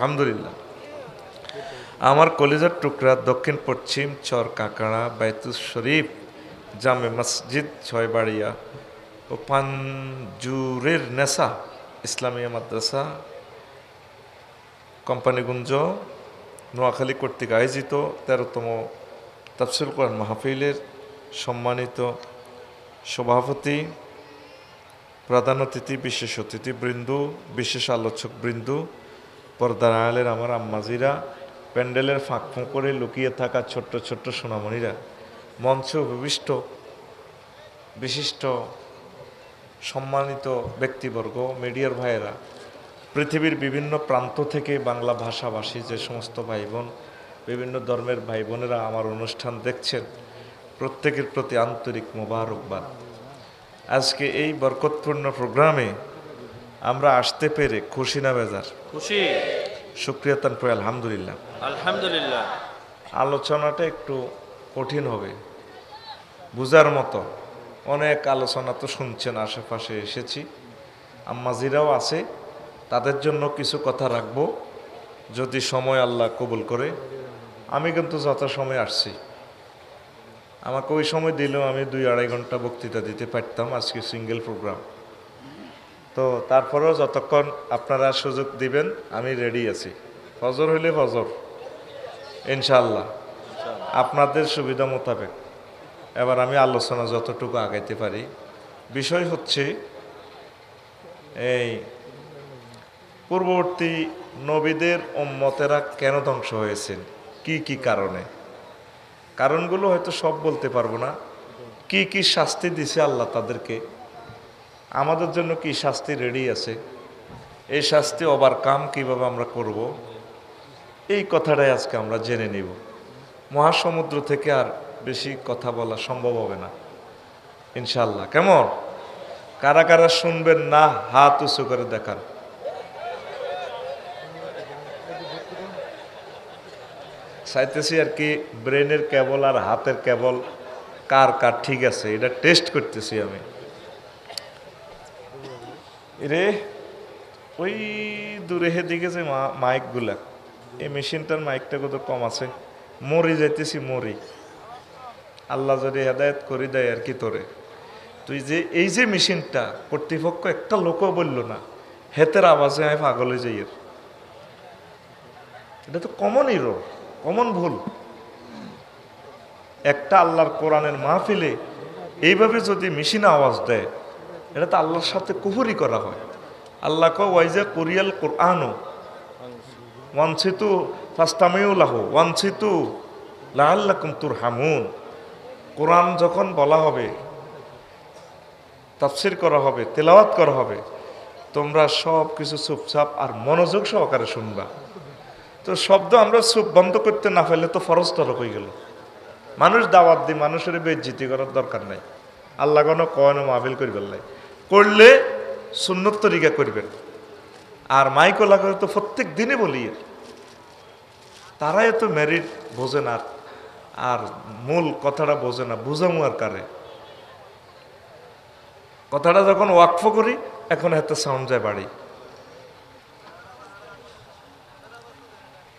আলহামদুলিল্লাহ। আমার কলিজার টুকরা দক্ষিণ পশ্চিম চর কাঁকড়া বাইতুল শরীফ জামে মসজিদ ছয়বাড়িয়া ও পাঞ্জুরের নেশা ইসলামিয়া মাদ্রাসা কোম্পানিগঞ্জ নোয়াখালী কর্তৃক আয়োজিত ১৩তম তাফসীর কোরআন মাহফিলের সম্মানিত সভাপতি, প্রধান অতিথি, বিশেষ অতিথিবৃন্দ, বিশেষ আলোচকবৃন্দ, পর্দার আড়ালের আমার আম্মাজিরা, প্যান্ডেলের ফাঁক করে লুকিয়ে থাকা ছোট্ট ছোট্ট সোনামণিরা, মঞ্চে উপবিষ্ট বিশিষ্ট সম্মানিত ব্যক্তিবর্গ, মিডিয়ার ভাইয়েরা, পৃথিবীর বিভিন্ন প্রান্ত থেকে বাংলা ভাষাভাষী যে সমস্ত ভাই বোন, বিভিন্ন ধর্মের ভাই বোনেরা আমার অনুষ্ঠান দেখছেন, প্রত্যেকের প্রতি আন্তরিক মোবারকবাদ। আজকে এই বরকতপূর্ণ প্রোগ্রামে আমরা আসতে পেরে খুশি না বেজার? খুশি। শুকরিয়া তান পড়ে আলহামদুলিল্লাহ। আলহামদুলিল্লাহ। আলোচনাটা একটু কঠিন হবে বুঝার মতো। অনেক আলোচনা তো শুনছেন, আশেপাশে এসেছি, আম্মাজিরাও আছে, তাদের জন্য কিছু কথা রাখবো যদি সময় আল্লাহ কবুল করে। আমি কিন্তু যথাসময়ে আসছি, আমাকে ওই সময় দিলেও আমি ২-২.৫ ঘন্টা বক্তৃতা দিতে পারতাম, আজকে সিঙ্গেল প্রোগ্রাম তো। তারপরেও যতক্ষণ আপনারা সুযোগ দিবেন আমি রেডি আছি। ফজর হইলে ফজর ইনশাআল্লাহ, আপনাদের সুবিধা মোতাবেক। এবার আমি আলোচনা যতটুকু আগাইতে পারি। বিষয় হচ্ছে এই পূর্ববর্তী নবীদের উম্মতেরা কেন ধ্বংস হয়েছেন, কি কি কারণে। কারণগুলো হয়তো সব বলতে পারবো না। কি কি শাস্তি দিছে আল্লাহ তাদেরকে, আমাদের জন্য কি শাস্তি রেডি আছে, এই শাস্তি ওভারকাম কিভাবে আমরা করব, এই কথাটাই আজকে আমরা জেনে নিব। মহাসমুদ্র থেকে আর বেশি কথা বলা সম্ভব হবে না ইনশাআল্লাহ। কেমন, কারা কারা শুনবেন না হাত উঁচু করে দেখান। চাইতেছি আর কি ব্রেনের কেবল আর হাতের কেবল কার কার ঠিক আছে এটা টেস্ট করতেছি আমি। রে ওই দূরে দিকে যে মাইকগুলা, এই মেশিনটার মাইকটা কত কম আছে, মরি যাইতেছি মরি। আল্লাহ যদি হেদায়েত করে দেয় আর কি তোরে, তুই যে এই যে মেশিনটা কর্তৃপক্ষ একটা লোকও বলল না, হেতের আওয়াজে আমি পাগলে যাই। এটা তো কমনই রোগ, কমন ভুল। একটা আল্লাহর কোরআনের মাহফিলে এইভাবে যদি মেশিন আওয়াজ দেয়, এটা তো আল্লাহর সাথে কুফরি করা হয়। আল্লাহ কো ওয়াইজা কুরিয়াল কোরআনও ওয়ানসিতু ফাস্তামিউলাহু ওয়ানসিতু লাআল্লাকুম তুরহামুন। কোরআন যখন বলা হবে, তাফসির করা হবে, তেলাওয়াত করা হবে, তোমরা সব কিছু চুপচাপ আর মনোযোগ সহকারে শুনবা। তো শব্দ আমরা চুপ বন্ধ করতে না ফেলে তো ফরজ তরক হয়ে গেল। মানুষ দাওয়াত দিয়ে মানুষের বেইজ্জতি করার দরকার নাই। আল্লাহ কোনো কয়নো মাহফিল করবেন নাই, করলে সুন্নত তরিকা করবেন। আর মাইকলা করে তো প্রত্যেক দিনে বলি, তারাই তো মেরিট বোঝে না আর মূল কথাটা বোঝে না, বুঝামু আর কারে। কথাটা যখন ওয়াকফ করি এখন এত সাউন্ড যায় বাড়ি।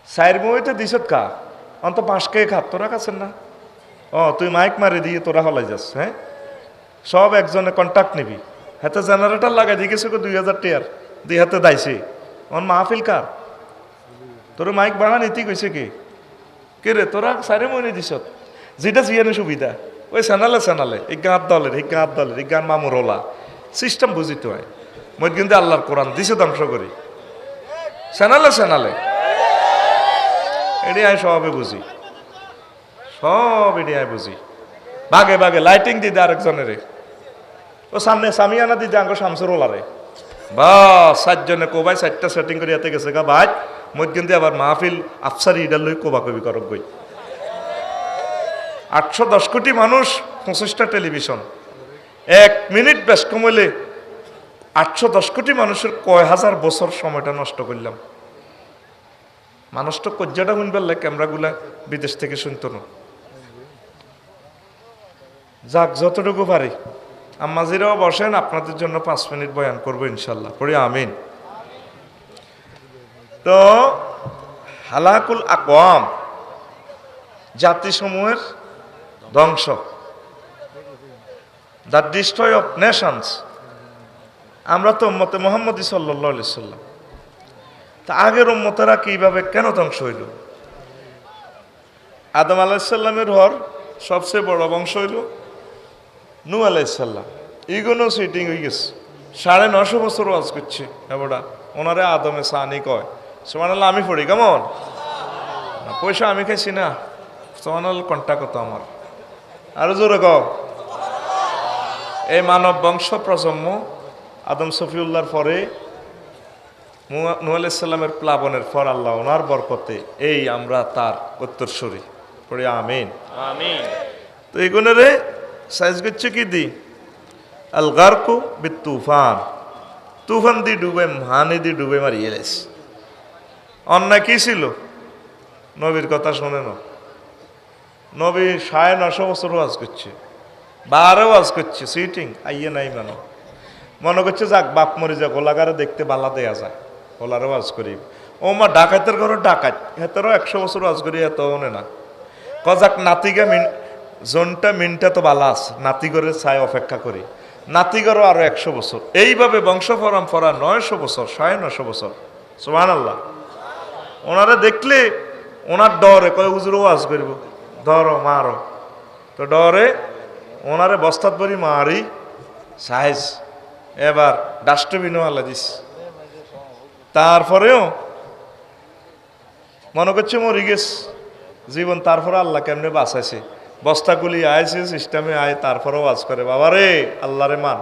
সাইর মুভিতে দিছত কা অন্ত 5 কে খাত তোরা কাছেন না। তুই মাইক মারি দিয়ে তোরা হলাই যাস। হ্যাঁ, সব একজনে কন্ট্যাক্ট নিবি, হাতে জেনারেটর লাগাই দিয়ে গেছে 2000 টিয়ার দুই হাতে দাইছে। অন মাহফিল কার, তোর মাইক বাড়া নীতি কইছে কে রে, তোরা সাইরে মনে দিছত যেটা জিয়ানো সুবিধা ওই চ্যানেলে এই গাঁত দলের এই গাঁত দলের এই গান মামুরলা সিস্টেম বুঝিতে হয়। মই কিন্তু আল্লাহর কোরআন দিছে ধ্বংস করি চ্যানেলে এটি আমি সবে বুঝি, সব এটি আমি বুঝি। ভাগে ভাগে লাইটিং দিতে আরেকজনের, ও সামনে সামিয়ানা দিতে আঙ্গ শামসুর ওলারে বা 7 জনে কোবাই 4টা সেটিং করে এতে গেছে গা ভাই। মই কিন্তু আবার মাহফিল আফসারি ইডার লই কোবা কবি করক গই। 810 কোটি মানুষ, 25টা টেলিভিশন, 1 মিনিট বেশ কমলে 810 কোটি মানুষের কয় হাজার বছর সময়টা নষ্ট করলাম। মানুষ তো কজ্জাটা শুনবার লাগে, ক্যামেরাগুলা বিদেশ থেকে শুনতো না। যাক যতটুকু পারি। আম্মাজিরাও বসেন, আপনাদের জন্য 5 মিনিট বয়ান করবো ইনশাল্লাহ, পড়ি আমিন। তো হালাকুল আকওয়াম, জাতিসমূহের ধ্বংস, দ্য ডিস্ট্রয় অফ নেশনস। আমরা তো উম্মতে মুহাম্মদী সাল্লাল্লাহু আলাইহি সাল্লাম, তা আগের উম্মতেরা কিভাবে কেন ধ্বংস হইল? আদম আলাইহিস সালামের হর সবচেয়ে বড় বংশ হইল নূহ আলাইহিস সালাম। ইগুনো সিটিং হয়ে গেছে, 950 বছর ওয়াজ করছে এবারটা। ওনারে আদমে সানি কয়, সুবহানাল্লাহ। আমি পড়ি কেমন পয়সা আমি খাইছি না, সুবহানাল্লাহ কন্টা কত আমার, আরো জোরে কও। এই মানব বংশ প্রজন্ম আদম সফিউল্লাহর পরে নূহ আলাইহিস সালামের প্লাবনের পর আল্লাহ ওনার বরকতে এই আমরা তার উত্তরসূরি পড়ি, আমিন আমিন। তো এগুলোরে সাইজ করছে কি দি আল গারকু বিত তুফান, তুফান দি ডুবে, হানি দি ডুবে মারিয়ে গেছে। অন্যায় কি ছিল? নবীর কথা শোনে না। নবী 950 বছর ওয়াজ করছে, 12 ওয়াজ করছে, সিটিং আইয়ে নাই মানো, মনে করছে যাক বাপ মরে যাক, ওলাগারে দেখতে বালা দেয়া যায়, ওলারও ওয়াজ করি। ও মা ডাকাতের ঘরে ডাকাত, হেতেরও 100 বছর ওয়াজ করি, এত মনে না। কজাক নাতিগা জনটা মিনটা তো বালা আছে, নাতি করে চাই অপেক্ষা করি, নাতি করো আরো 100 বছর। এইভাবে বংশ পরম্পরা 900 বছর, 950 বছর। সুবহানাল্লাহ। ওনারা দেখলে ওনার ডরে কয় হুজুর ওয়াজ করব, ধরো মারো, তো ডরে ওনারে বস্তাত ভরি মারি সাইজ। এবার ডাস্টবিনও আল্লাহ দিস, তারপরেও মনে করছে মরি গেছে জীবন, তারপরে আল্লাহ কেমনে বাঁচাইছে। বস্তাগুলি আইছে সিস্টেমে আয়, তারপরেও ওয়াজ করে, বাবারে আল্লাহরে মান,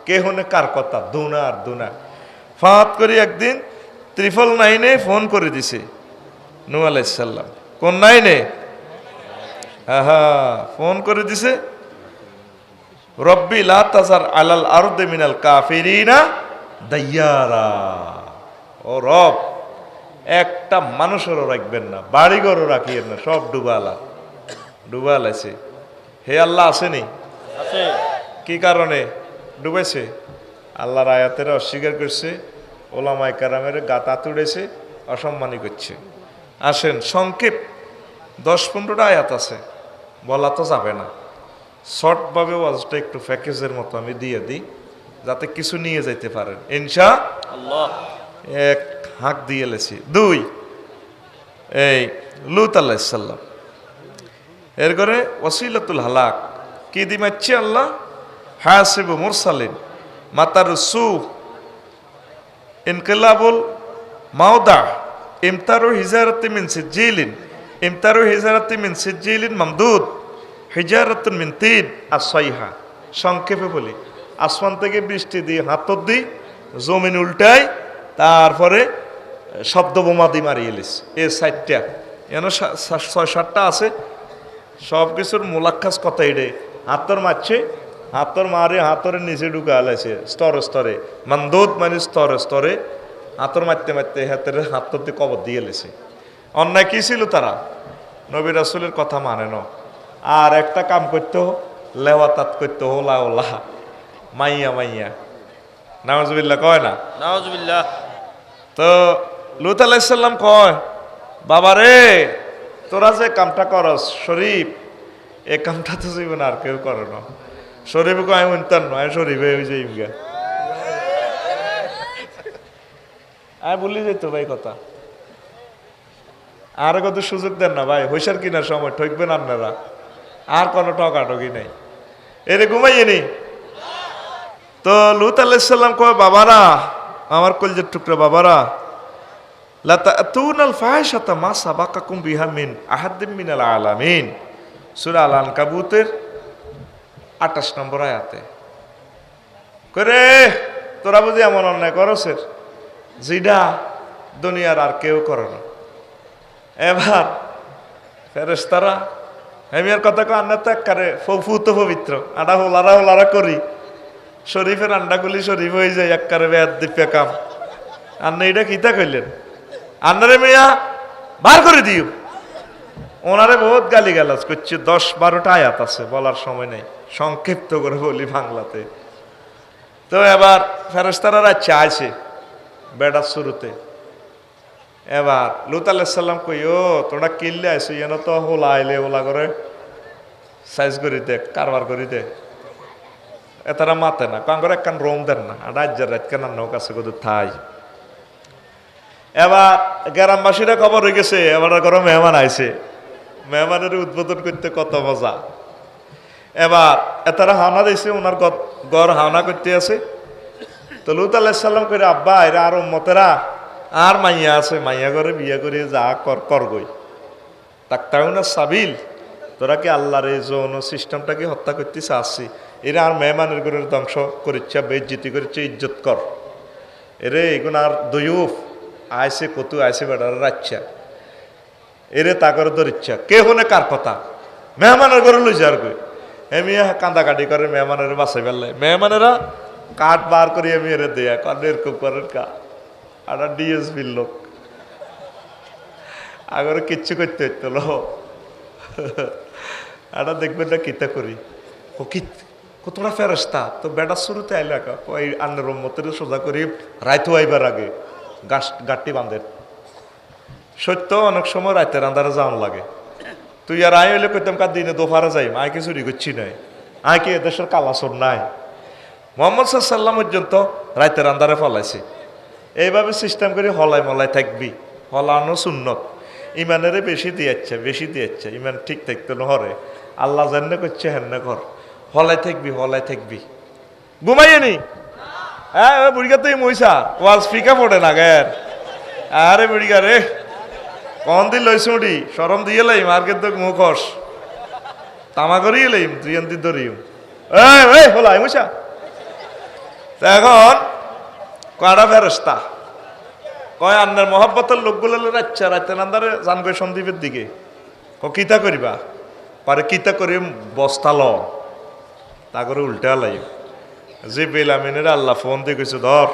কে হনে কার কথা, দুনা আর দুনা। ফাঁত করি একদিন 999 ফোন করে দিছে নূহ আলাইহিস সালাম। কোন 9-এ? ফোন করে দিছে, রব্বি লা তাজার আলাল আরদি মিনাল কাফিরিনা দাইয়ারা। ও রব, একটা মানুষেরও রাখবেন না, বাড়িঘরও রাখিয়েন না, সব ডুবা লাইছে। হে আল্লাহ আসেনি? কি কারণে ডুবেছে? আল্লাহর আয়াতের অস্বীকার করছে, ওলামায়ে কেরামের গাতা তুড়েছে, অসম্মানী করছে। আসেন সংক্ষেপ 10-15টা আয়াত আছে, বলা তো যাবে না। শর্টভাবে ওয়াজটা একটু প্যাকেজের মতো আমি দিয়ে দিই, যাতে কিছু নিয়ে যাইতে পারেন ইনশাআল্লাহ। এক হাঁক দিয়ে লেছি। 2, এই লূত আলাইহিস সালাম, এর করে ওয়াসিলাতুল হালাক কি দিমাচ্ছে আল্লাহ, হাসিবু মুরসালিন মাতারসু ইনকিলাবুল মাওদা ইমতারু হিজারাতি মিন সিজিলিন, ইমতারু হিজারাতি মিন সিজিলিন মামদুদ হিজারাতুন মিন তিন আসসাইহা। সংক্ষেপে বলি, আসমান থেকে বৃষ্টি দিয়ে হাতর দিই, জমিন উল্টায়, তারপরে শব্দ বোমা দিয়ে মারিয়ে এলিস। এ 4টা, এন 6-7টা আছে, সব কিছুর মোলাক্ষাস কথা এডে। হাতর মারছে, হাতর মারে হাতরের নিচে ঢুকা আলাইছে স্তরে স্তরে, মামদুদ মানে স্তরে স্তরে, হাতর মারতে মারতে হাতের হাতর দিয়ে কবর দিয়ে এলেছে। অন্যায় কি ছিল? তারা নবী রাসূলের কথা মানে না, আর একটা কাম করতো, লেওয়াতাত করতো, হোলা ওলা মাইয়া মাইয়া, নাউজুবিল্লাহ কয় না? নাউজুবিল্লাহ। তো লূত আলাইহিস সালাম কয়, বাবারে তোরা যে কামটা করস শরীফ, এ কামটা তো জীবন আর কেউ করে না। শরীফ কয় উনতান নয়, শরীফে হয়ে যাই গা। আমি বলি যেত ভাই কথা, আর কত সুযোগ দেন না ভাই, হইসার কিনার সময় ঠকবেন আপনারা, আর কোনো ঠকাঠকি নেই, এরে ঘুমাইয়ে নি। তো লূত আলাইহিস সালাম কয়, বাবারা আমার কলজের টুকরা, বাবারা লা তাতুনাল ফাহিশাতা মা সাবাকাকুম বিহা মিন আহাদ্দিম মিনাল আলামিন। সূরা আল আনকাবুতের 28 নম্বর আয়াতে করে, তোরা বুঝি এমন অন্যায় করছেন যেটা দুনিয়ার আর কেউ করে না। এবার ফেরেশতারা হেমিয়ার কথা কো, আন্না তো একবারে ফুত পবিত্র, আডা হোলারা করি, শরীফের আন্ডাগুলি শরীফ হয়ে যায়, একবারে বেদ দিপ্যা কাম। আন্না এটা কিতা কইলেন? আন্নারে মেয়া বার করে দিও। ওনারে বহুত গালি গালাজ করছে, 10-12টা আয়াত আছে, বলার সময় নেই, সংক্ষিপ্ত করে বলি বাংলাতে। তো এবার ফেরেশতারা চাইছে বেড়ার শুরুতে, এবার লুত আলাইসাল্লাম কইও তোরা কিনলে আইসো ইয়েন তো হোলা আইলে ওলা করে সাইজ করি দে কারবার করি দে এতারা মাতে না কাঙ্গর একখান রোম দেন না রাজ্যের রাত কেন কাছে কোথাও থাই এবার গ্রামবাসীরা খবর হয়ে গেছে এবার করে মেহমান আইছে মেহমানের উদ্বোধন করতে কত মজা এবার এতারা হাওনা দিয়েছে ওনার গড় হাওনা করতে আছে তো লুত আলাইসাল্লাম করে আব্বা এরা আর উম্মতেরা আর মাইয়া আছে মাইয়া করে বিয়ে করে যা কর গই তাকতাও না সাবিল তোরা কি আল্লাহর এই যৌন সিস্টেমটাকে হত্যা করতেছে আসছি এরা আর মেহমানের ঘরের ধ্বংস করিচ্ছা বেজ্জিতি করিচ্ছে ইজ্জত কর এরে এগুলো আর দয়ুফ আইসে কতু আইসে বেড়ার রাচ্ছা এরে তা করে ধরিচ্ছা কে হলে কার কথা মেহমানের ঘরে লই যার কই এমিয়া কান্দাকাটি করে মেহমানের বাসাই ফেললে মেহমানেরা কাঠ বার করি আমি এরে দেয়া কারণ এরকম করেন কা আর ডিএসপির লোক আগরে কিচ্ছু করতে হইতো লো আটা দেখবেন না কিতা করি ও কি কতটা ফেরস্তা তো বেটার শুরুতে আইলা ওই আন্নের মতের সোজা করি রাইতো আইবার আগে গাঠটি বাঁধেন সত্য অনেক সময় রাইতের আন্দারে যাওয়ান লাগে তুই আর আই হইলে কইতাম কার দিনে দোফারে যাই আয় কি চুরি করছি নাই আয় কি এদেশের কালাসর নাই মোহাম্মদ সাল্লাম পর্যন্ত রাইতের আন্দারে ফলাইছে এইভাবে সিস্টেম করে হলাই মলাই থাকবি হলানো সুন্নত ইমানেরে বেশি দিয়েছে ইমান ঠিক থাকতে নহরে আল্লাহ জান্নে করছে হেন্নে ঘর হলাই থাকবি ঘুমাইয়ে নি হ্যাঁ বুড়িকা তুই মইসা ওয়াল স্পিকা পড়ে না গের আরে বুড়িকা রে কন দিন লইছ উঠি সরম দিয়ে লাইম আর কিন্তু মুখস তামা করিয়ে লাইম তুই আনতি ধরিম এই হলাই মইসা এখন কয়টা ফেরস্তা কয় আন্নার মহব্বতের লোকগুলো রাচ্ছা রাতে নান্দারে জানগই সন্দীপের দিকে কিতা করিবা পারে কিতা করি বস্তা ল তা করে উল্টা লাই যে বেলামিনের আল্লাহ ফোন দিয়ে গেছে ধর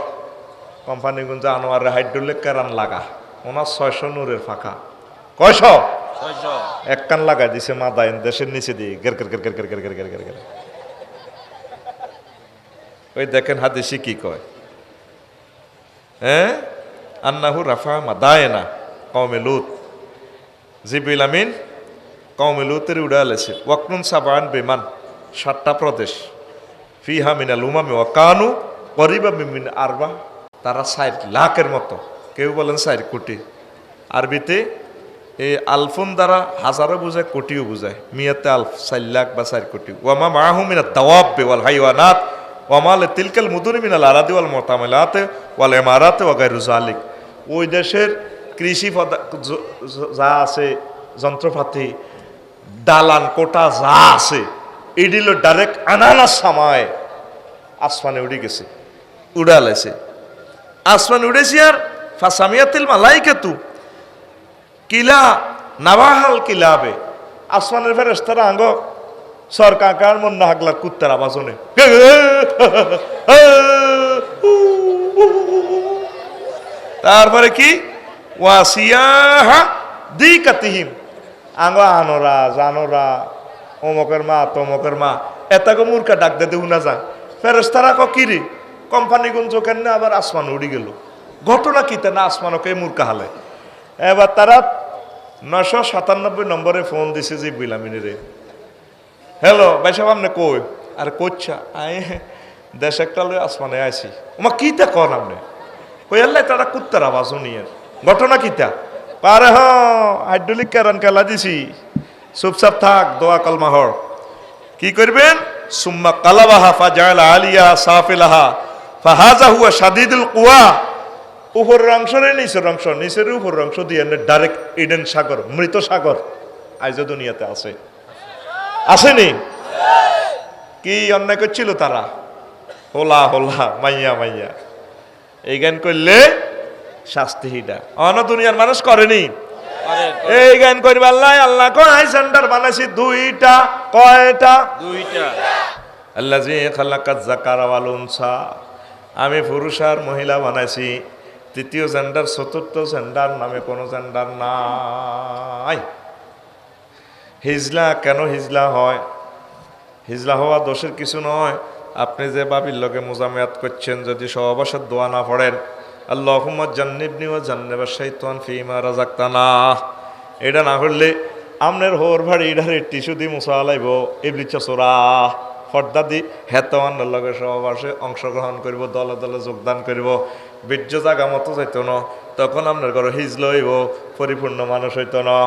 কোম্পানি গুঞ্জ আনোয়ারে হাইড্রোলিক কারান লাগা ওনার 600 নূরের ফাঁকা কয়শ এক কান লাগাই দিছে মাদাইন দেশের নিচে দিয়ে গের গের গের গের গের গের গের গের গের ওই দেখেন হাদিসি কি কয় হ্যাঁ আন্নাহু রাফা মাদায়না কওমে লুত জিবরিল আমিন কওমে লুতের উড়ালেছে ওয়াকনুন সাবান বেমান 7টা প্রদেশ ফিহা মিনাল উমামি ওয়া কানু করিবা মিন আরবা তারা 60 লাখের মতো কেউ বলেন 4 কোটি আরবিতে এই আলফুন দ্বারা হাজারও বোঝায় কোটিও বোঝায় মিয়াতে আলফ 4 লাখ বা 4 কোটি ওয়ামা মাহু মিনাত দাওয়াব ওয়াল হাইওয়ানাত ওয়ামাল তিলকাল মুদুনি মিনাল আরাদি ওয়াল মুতামালাত ওয়াল ইমারাত ওয়া গায়রু যালিক ওই দেশের কৃষি যা আছে যন্ত্রপাতি দালান কোটা যা আছে এডিল ডাইরেক্ট আনানার সময় আসমানে উড়ে গেছে উড়ালেছে আসমানে উড়েছি আর ফাসামিয়াতিল মালাইকাতু কিলা নাবাহাল কিলাবে আসমানের ফেরেশতারা আঙ্গ সরকার মন না হাগলা কুত্তার আওয়াজ শুনে তারপরে কি ওয়াসিয়াহা দিকাতিহিম আঙ্গ আনোরা জানোরা অমকের মা তমকের মা এটাকে মূর্খা ডাক দিতে উনা যায় ফেরেশতারা কিরি কোম্পানি গুঞ্জ কেন আবার আসমান উড়ি গেল ঘটনা কিতে না আসমানকে মূর্খা হালে এবার তারা 997 নম্বরে ফোন দিছে যে বিলামিনী রে হ্যালো ভাই সাহেব আপনি কই আর কোচ্ছা আই দেশ একটা লই আসমানে আইছি ওমা কিতা কন আপনি কই আল্লাহ তারা কুত্তার আওয়াজ নিয়ে ঘটনা কিতা পারে হ হাইড্রোলিক কারণ খেলা দিছি চুপচাপ থাক দোয়া কলমা হর কি করবেন সুম্মা কালাবাহা ফাজাল আলিয়া সাফিলাহা ফাহাজা হুয়া শাদীদুল কুওয়া উপরের অংশ রে নিচের উপরের অংশ দিয়ে ডাইরেক্ট ইডেন সাগর মৃত সাগর আইজ দুনিয়াতে আছে আসেনি কি অন্যায় করছিল তারা হোলা হোলা মাইয়া মাইয়া এই জ্ঞান করলে শাস্তি হিটা অন দুনিয়ার মানুষ করেনি এই জ্ঞান করবে আল্লাহ আল্লাহ কয় সেন্টার বানাইছি 2টা কয়টা 2টা আল্লাজি খালাকাত যাকার ওয়াল উনসা আমি পুরুষ আর মহিলা বানাইছি তৃতীয় জেন্ডার চতুর্থ জেন্ডার নামে কোনো জেন্ডার নাই হিজলা কেন হিজলা হয় হিজলা হওয়া দোষের কিছু নয় আপনি যে বাবির লগে মোজামেয়াত করছেন যদি সহবাসের দোয়া না পড়েন আল্লাহুম্মা জান্নিবনি ওয়া জান্নিবাশ শাইতান ফীমা রাযাকতানা। এটা না করলে আমনের হোর ভাড়ি ইডারে টিস্যু দি মুছা লাইব ইবলিস চোরা ফর্দা দি হেতওয়ানের লগে সহবাসে অংশগ্রহণ করব, দলে দলে যোগদান করব, বীর্য জাগা মতো যাইত না, তখন আপনার ঘরে হিজল হইব, পরিপূর্ণ মানুষ হইত না।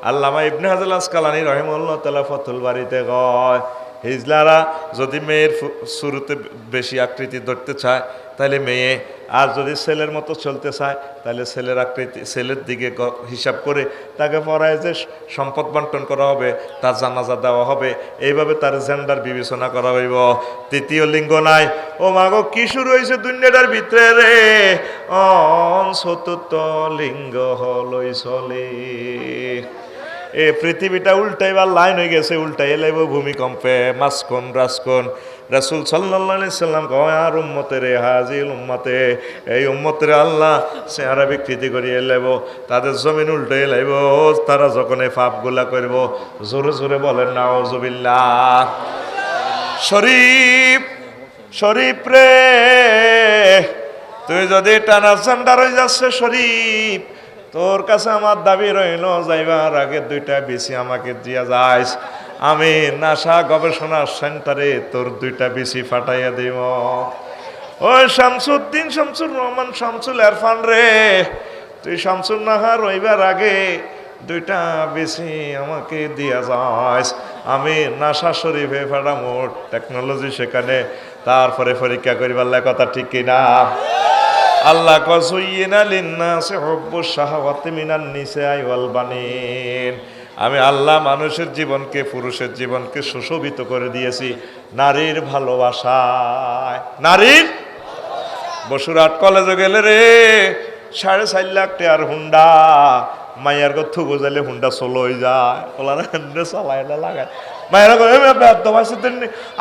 আল্লামা ইবনে হাজার আসকালানী রহিমাহুল্লাহ তাআলা ফাতুল বারীতে কয়, হিজলারা যদি মেয়ের শুরুতে বেশি আকৃতি ধরতে চায় তাহলে মেয়ে, আর যদি ছেলের মতো চলতে চায় তাহলে ছেলের আকৃতি, ছেলের দিকে হিসাব করে তাকে পড়ায় যে সম্পদ বন্টন করা হবে, তার জানাজা দেওয়া হবে, এইভাবে তার জেন্ডার বিবেচনা করা হইব। তৃতীয় লিঙ্গ নাই। ও মাগো কি শুরু হয়েছে দুনিয়াটার ভিতরে রে, চতুর্থ লিঙ্গ হলই চলে। এ পৃথিবীটা উল্টাইবার লাইন হয়ে গেছে, উল্টাই লাইব ভূমিকম্পে, মাঝখন রাজখন। রাসূল সাল্লাল্লাহু আলাইহি সাল্লাম কয়, আর উম্মতের হাজিল উম্মতে, এই উম্মতের আল্লাহ চেহারা বিকৃতি করিয়ে লাইব, তাদের জমিন উল্টাই লাইব তারা যখন এই পাপগুলা করব। জোরে জোরে বলেন নাউজুবিল্লাহ। শরীফ শরীফ রে, তুই যদি টানা ঠান্ডা হয়ে যাচ্ছে শরীফ, তোর কাছে আমার দাবি রইল, যাইবার আগে দুইটা বিসি আমাকে দিয়া যাইস, আমি নাসা গবেষণা সেন্টারে তোর দুইটা বিসি ফাটাইয়া দিব। ওই শামসুদ্দিন, শামসুর রহমান, শামসুল এরফান রে, তুই শামসুল নাহার রইবার আগে দুইটা বিসি আমাকে দিয়া যাইস, আমি নাসা শরীফে ফাটামো, টেকনোলজি সেখানে, তারপরে পরীক্ষা করিবার কথা ঠিক কিনা? আল্লাহ কযুয়িনা লিন্নাসি হুব্বুশ শাহাওয়াতি মিনান নিসাই ওয়াল বানিন। আমি আল্লাহ মানুষের জীবনকে, পুরুষের জীবনকে সুশোভিত করে দিয়েছি নারীর ভালোবাসায়। নারীর বসুরহাট কলেজে গেলে রে 4.5 লাখ টাকার হুন্ডা, মাইয়ার কথা বোঝাইলে হুন্ডা চলো হয়ে যায়, ওলা না চালায় না লাগায়, মায়েরা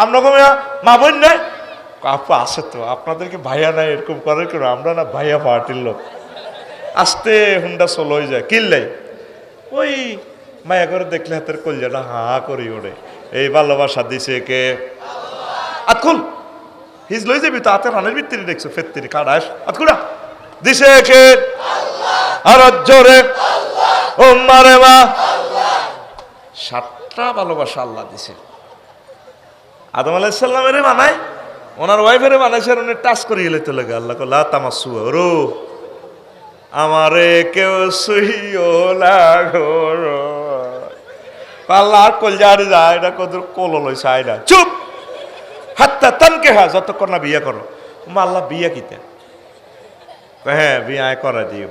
আমরা মা বোন নাই আপু আছে তো, আপনাদেরকে ভাইয়া নাই এরকম করে কেন? আমরা না ভাইয়া পার্টির লোক। আস্তে হুন্ডা চলো হয়ে যায়, কিনলাই ওই মায়া করে দেখলে হাতের কলজাটা হা করি ওরে। এই ভালোবাসা দিছে কে? আতকুল হিজ লই যাবি তো, হাতে রানের ভিত্তিরি দেখছো ফেত্তিরি কাড়াস, আতকুলা দিছে কে? আর জোরে ও মারে মা। 7টা ভালোবাসা আল্লাহ দিছে। আদম আলাইহিস সালামের বানায়, ওনার ওয়াইফের বানাইছে, আর উনি টাচ করে গেলে তো লাগে। আল্লাহ লা তামাসু রো, আমারে কেউ সুইও লাগো, আল্লাহ কলজারি যায় এটা কত কোল লইছে আইডা, চুপ হাত্তা তানকে হা, যতক্ষণ না বিয়ে করো। আল্লাহ বিয়া কিতে? হ্যাঁ বিয়া করা দিও।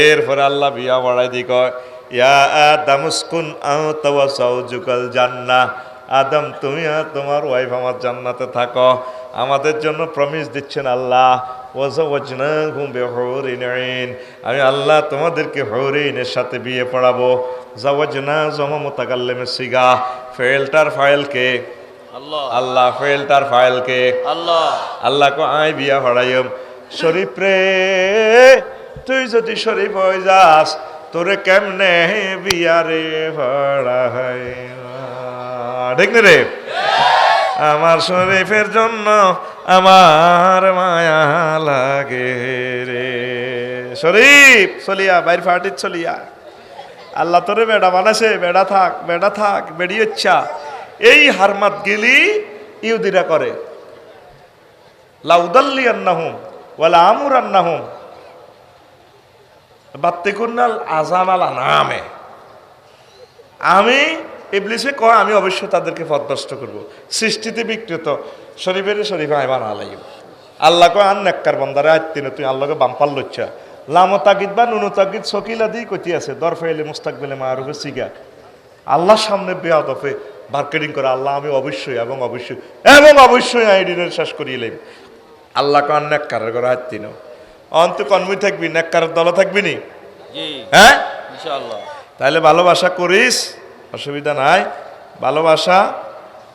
এরপরে আল্লাহ বিয়া বাড়াই দি কয়, ইয়া আদম উসকুন আনতা ওয়া যাওজুকাল জান্নাহ, আদম তুমি আর তোমার ওয়াইফ আমার জান্নাতে থাকো। আমাদের জন্য প্রমিস দিচ্ছেন আল্লাহ, ওয়াজাওয়াজনাহুম বিহুরিন আইন, আমি আল্লাহ তোমাদেরকে হুরিনের সাথে বিয়ে পড়াবো। জাওয়াজনা জমা মুতাকাল্লিমের সিগা, ফেলটার ফাইল কে? আল্লাহ। আল্লাহ ফেলটার ফাইল কে? আল্লাহ। আল্লাহ কো আয় বিয়া পড়াইম। শরীফ রে, তুই যদি শরীফ হয়ে যাস, তোরে কেমনে বিয়ারে পড়াই? ঠিক না রে? আমার শরীফের জন্য আমার মায়া লাগে রে। শরীফ চলিয়া বাইর ফাটির চলিয়া, আল্লাহ তোরে বেড়া বানাছে, বেড়া থাক, বেড়া থাক, বেড়ি ইচ্ছা। এই হারমাত গিলি ইহুদিরা করে, লাউদাল্লি আন্নাহুম ওয়ালা আমুর আন্নাহুম বাত্তিকুন্নাল আজান আল আনামে। আমি ইবলিসে কয় আমি অবশ্যই তাদেরকে পথভ্রষ্ট করব, সৃষ্টিতে বিকৃত শরীফের শরীফে আয় বানা লাগি। আল্লাহ কয় আন নেককার বন্দারে আইতিন, তুই আল্লাহকে বাম্পাল লচ্ছা লামো তাগিদ বা নুনু তাগিদ সকিলা দিয়ে কইতে আছে দরফাইলে মুস্তাকবিলে মারুফে সিগা। আল্লাহর সামনে বেয়াদফে মার্কেটিং করে আল্লাহ আমি অবশ্যই এবং অবশ্যই এবং অবশ্যই আইডিনের শেষ করিয়ে লাইব। আল্লাহ কয় নেককারের ঘরে আইতিন, অন্ত কনমুই থাকবি, নেককারের দলে থাকবি নি? হ্যাঁ ইনশাআল্লাহ। তাহলে ভালোবাসা করিস, অসুবিধা নাই। ভালোবাসা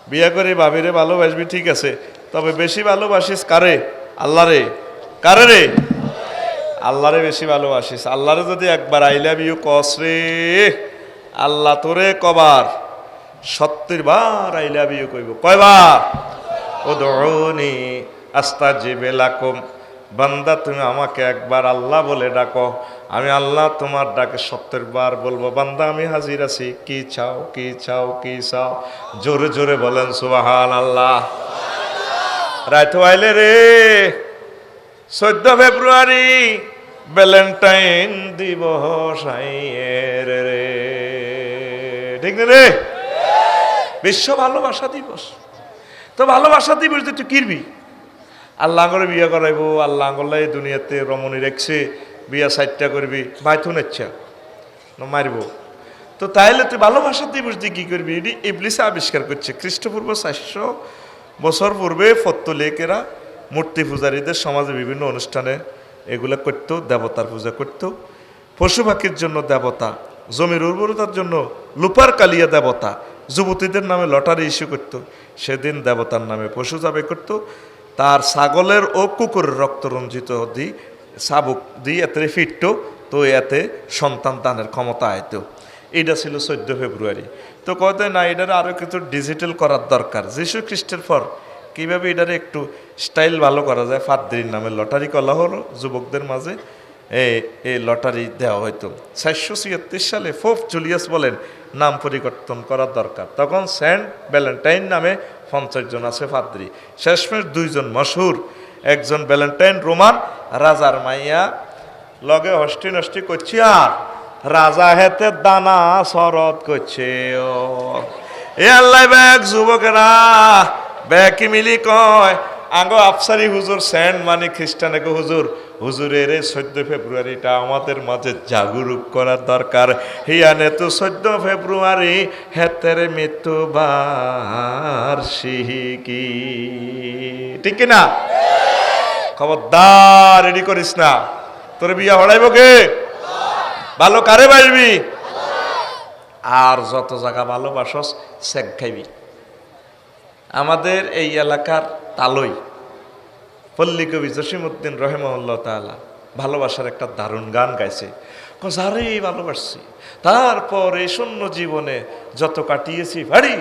বিয়ে করে ভাবিরে ভালোবাসবি ঠিক আছে, তবে বেশি ভালোবাসিস কারে? আল্লাহ রে। কারে রে? আল্লাহরে বেশি ভালোবাসিস। আল্লাহরে যদি একবার আই লাভ ইউ কস রে, আল্লাহ তোরে কবার 70 বার আই লাভ ইউ কইব। কয়বার? উদউনি আস্তাজিব লাকুম, বান্দা তুমি আমাকে একবার আল্লাহ বলে ডাকো, আমি আল্লাহ তোমার ডাকে 70 বার বলবো বান্দা আমি হাজির আছি, কি চাও কি চাও কি চাও, জোরে জোরে বলেন সুবহানাল্লাহ। রাইত আইলে রে 14 ফেব্রুয়ারি ভ্যালেন্টাইন দিবস আইয়ের রে, ঠিক না রে? বিশ্ব ভালোবাসা দিবস। তো ভালোবাসা দিবস তুই কিরবি? আল্লাহ করে বিয়ে করাইবো, আল্লাহ করলে এই দুনিয়াতে রমণী রেখছে, বিয়া 60টা করবি, ভাই তো নেচ্ছা না মারব। তো তাইলে তুই ভালোবাসা দিবস দিয়ে কি করবি? এটি ইবলিসে আবিষ্কার করছে। খ্রিস্টপূর্ব 400 বছর পূর্বে পত্তলিকেরা মূর্তি পূজারীদের সমাজে বিভিন্ন অনুষ্ঠানে এগুলো করতো, দেবতার পূজা করত। পশু পাখির জন্য দেবতা, জমির উর্বরতার জন্য লুপার কালিয়া দেবতা, যুবতীদের নামে লটারি ইস্যু করত। সেদিন দেবতার নামে পশু জবাই করত, তার ছাগলের ও কুকুরের রক্ত রঞ্জিত দিয়ে চাবুক দিয়ে এতে ফিরত, তো এতে সন্তান দানের ক্ষমতা আইত। এটা ছিল 14 ফেব্রুয়ারি। তো কত না এটার আরও কিছু ডিজিটাল করার দরকার। যীশু খ্রিস্টের পর কীভাবে এটারে একটু স্টাইল ভালো করা যায়, ফাদ্রির নামে লটারি করা হলো যুবকদের মাঝে, এই লটারি দেওয়া হইতো। 476 সালে পোপ জুলিয়াস বলেন নাম পরিবর্তন করার দরকার। তখন সেন্ট ভ্যালেন্টাইন নামে 50 জন আছে ফাদ্রি। শেষমেশ 2 জন মশহুর, একজন ভ্যালেন্টাইন রোমান রাজার মাইয়া লগে হস্টি নষ্টি করছি, আর রাজা হেতে দানা শরৎ করছে। ও এ আল্লাহ ব্যাগ যুবকেরা ব্যাকি মিলি কয় আঙ্গো আফসারি হুজুর সেন্ট মানে খ্রিস্টানকে হুজুর, হুজুরের 14 ফেব্রুয়ারিটা আমাদের মাঝে জাগরুক করার দরকার। হিয়ানে তো 14 ফেব্রুয়ারি হেতের মৃত্যু বার্ষিকী, ঠিক না? খবরদার রেডি করিস না, তোর বিয়া হড়াইব কে? ভালো কারে বাসবি? আর যত জায়গা ভালোবাসস সেক খাইবি। আমাদের এই এলাকার তালই পল্লী কবি জসিমউদ্দিন রহিমাহুল্লাহ তাআলা ভালোবাসার একটা দারুণ গান গাইছে। যারে ভালোবাসছি তারপর এই শূন্য জীবনে যত কাটিয়েছি ভারী,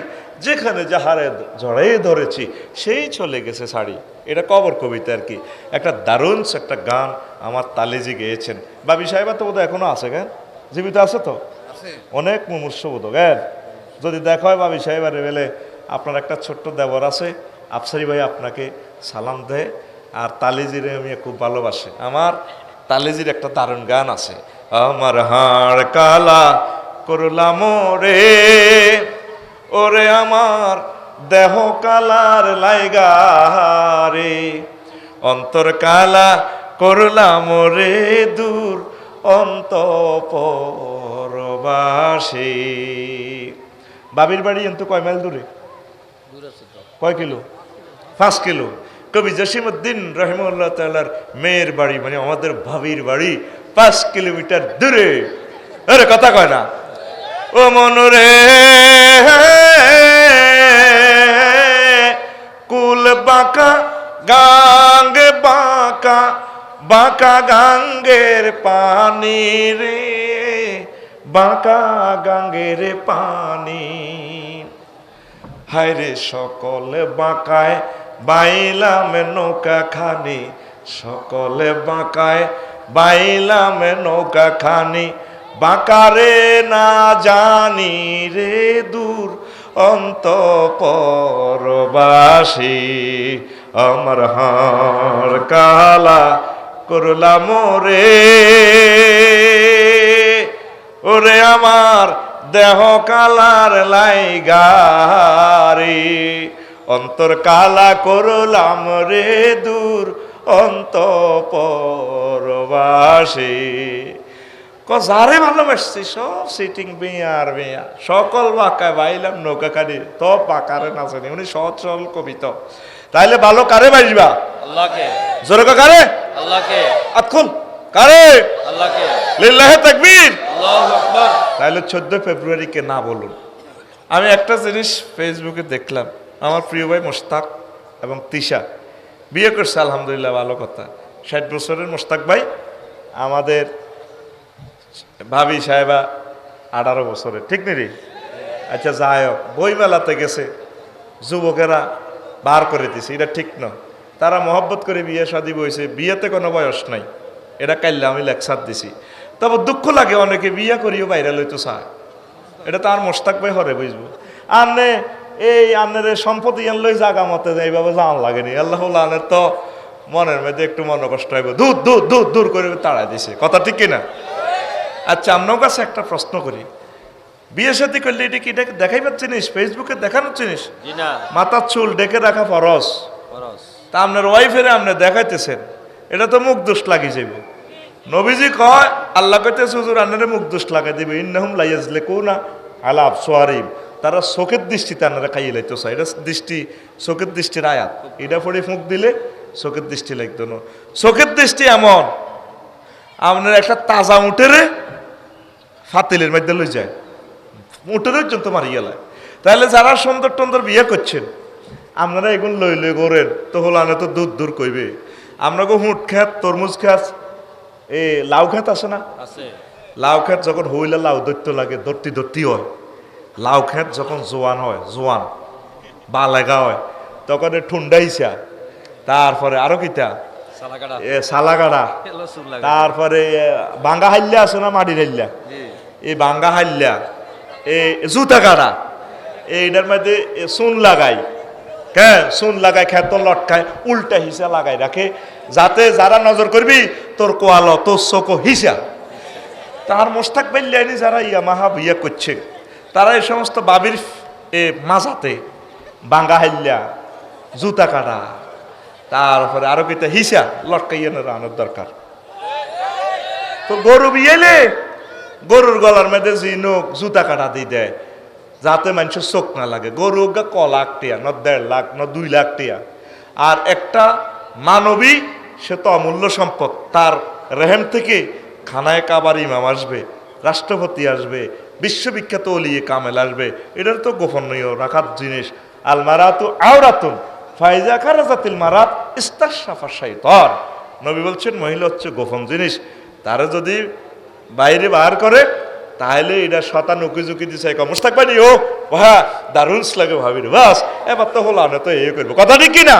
যেখানে যাহারে জড়াই ধরেছি সেই চলে গেছে শাড়ি। এটা কবর কবিতা আর কি, একটা দারুণ একটা গান আমার তালেজি গেয়েছেন। বাবি সাহেবা তো বোধহয় এখনো আছে, গান জীবিত আছে তো, অনেক মুমূর্ষ বোধ জ্ঞান। যদি দেখা হয় বাবি সাহেবার বেলে, আপনার একটা ছোট্ট দেবর আছে আফসারি ভাই, আপনাকে সালাম দেয়। আর তালেজিরে আমি খুব ভালোবাসে। আমার তালেজির একটা দারুণ গান আছে, আমার হাড় কালা করলাম রে, ওরে আমার দেহ কালার লাইগা রে, অন্তর কালা করলাম রে দূর অন্তঃপরবাসী। বাবির বাড়ি কিন্তু কয় মাইল দূরে? কয় কিলো? 5 কিলো। কবি জসিমউদ্দিন রহিমাহুল্লাহ তাআলার মেয়ের বাড়ি মানে আমাদের ভাবির বাড়ি 5 কিলোমিটার দূরে। আরে কথা কয় না ও মনরে, কুল বাঁকা গাঙ্গে বাঁকা বাঁকা গাঙ্গের পানি রে, বাঁকা গাঙ্গের পানি, হায়রে সকলে বাঁকায় বাইলাম নৌকা খানি, সকলে বাঁকায় বাইলাম নৌকা খানি, বাঁকারে না জানি রে দূর অন্তঃপরবাসী, আমার হাড় কালা করলাম রে, ওরে আমার দেহ কালার লাইগারে, অন্তর কালা করলাম রে দূর অন্তঃপরবাসী। যারে ভালোবাসছি সব সিটিং বেয়া আর বেয়া, সকল বাঁকায় বাইলাম নৌকা কানি, তো পাকারে না জানি। উনি সহজ সরল কবিতা। তাইলে ভালো কারে বাসবা? আল্লাহকে। জোরে কারে? আল্লাহকে। আতকুল কারে? আল্লাহকে। লিল্লাহি তাকবীর, আল্লাহু আকবার। তাইলে 14 ফেব্রুয়ারিকে না বলুন। আমি একটা জিনিস ফেসবুকে দেখলাম, আমার প্রিয় ভাই মোশতাক এবং তিশা বিয়ে করছে, আলহামদুলিল্লাহ ভালো কথা। 60 বছরের মোশতাক ভাই, আমাদের ভাবি সাহেবা 18 বছরের, ঠিক নি রে? আচ্ছা যাই হোক, বই মেলাতে গেছে, যুবকেরা বার করে দিছে, এটা ঠিক না। তারা মহব্বত করে বিয়ে শাদী বইছে, বিয়েতে কোনো বয়স নাই, এটা কাইলে আমি লেকচার দিছি। তবে দুঃখ লাগে অনেকে বিয়ে করিও বাইরে লইতে চায়, এটা তো আর মোস্তাক ভাই হরে বুঝবো। আনে এই আনের সম্পত্তি আন লই জাগা মতে এইভাবে জান লাগেনি, আল্লাহ আনের তো মনের মধ্যে একটু মন কষ্ট হইব, দূর দূর দূর দূর করে তাড়াই দিছে, কথা ঠিক কিনা? আচ্ছা, আপনার কাছে একটা প্রশ্ন করি, বিয়ে সাথী করলে এটা কি দেখাইবার জিনিস, ফেসবুকে দেখানোর জিনিস? মাথার চুল ডেকে রাখা ফরজ, তা আপনার ওয়াইফের আপনি দেখাইতেছেন, এটা তো মুখ দোষ লাগি যাইব। নবীজি কয়, আল্লাহ কইতেছে হুজুর আনারে মুখ দোষ লাগাই দিবে, ইন্নাহুম লা ইয়াজলিকুনা আলা আবসারিহিম, তারা চোখের দৃষ্টিতে আনারা খাইয়ে লাইতো চায়, এটা দৃষ্টি চোখের দৃষ্টির আয়াত, এটা পড়ে মুখ দিলে চোখের দৃষ্টি লাগতো না। চোখের দৃষ্টি এমন, আপনার একটা তাজা উঠেরে ফাতিলের মধ্যে লই যায়, উঠের পর্যন্ত মারি গেলায়। তাহলে যারা সুন্দর টন্দর বিয়ে করছেন, আপনারা এগুলো লই লই করেন তো হলো আনে তো দূর দূর কইবে। আপনাকে হুঁট খেত, তরমুজ খেত, এ লাউ খেত আছে না? লাউ খেত যখন হইলে লাউ দৈত্য লাগে, দর্তি দর্তি হয়। লাউ খেত যখন জোয়ান হয়, জোয়ান বা লেগা হয়, তখন ঠুন্ডাইছা, তারপরে আরো কিতা সালাগাড়া, তারপরে বাঙ্গা হাইল্লা আছে না, মাটির হাইল্লা, এই বাঙ্গা হাইল্লা, এই জুতা কাটা, এইটার মধ্যে চুন লাগাই, হ্যাঁ চুন লাগাই, খেত লটকায় উল্টা হিসা লাগাই রাখে, যাতে যারা নজর করবি তোর কোয়ালো তোর চোখ হিসা। তার মোস্তাক পাইলেনি যারা ইয়ামাহা বিয়ে করছে, তারা এই সমস্ত বাবির মাজাতে বাঙ্গা হাইল্লা, জুতা কাটা, তারপরে আরো কিতা হিসা লটকাইয়া রানোর দরকার। তো গরু বিয়েলে গরুর গলার মধ্যে জিনুক জুতা কাটা দিয়ে দেয়, যাতে মানুষের চোখ না লাগে। গরু ক লাখ টিয়া, ন 1.5 লাখ, ন 2 লাখ টিয়া। আর একটা মানবী, সে তো অমূল্য সম্পদ, তার রেহেম থেকে খানায় কাবার ইমাম আসবে, রাষ্ট্রপতি আসবে, বিশ্ববিখ্যাত ওলিয়ে কামেল আসবে, এটার তো গোপনীয় রাখার জিনিস। আল মারাতু আওরাতুন ফাইজা খারাজাতিল মারাত ইস্তাশাফা শাইতান, নবী বলছেন মহিলা হচ্ছে গোপন জিনিস, তারা যদি বাইরে বার করে তাহলে এটা শতান উকি ঝুঁকি দিছে, মোস্তাক পানি ও হ্যাঁ দারুণ লাগে ভাবি রে, বাস এবার তো হলো না, তো এই করবো, কথা ঠিক কিনা?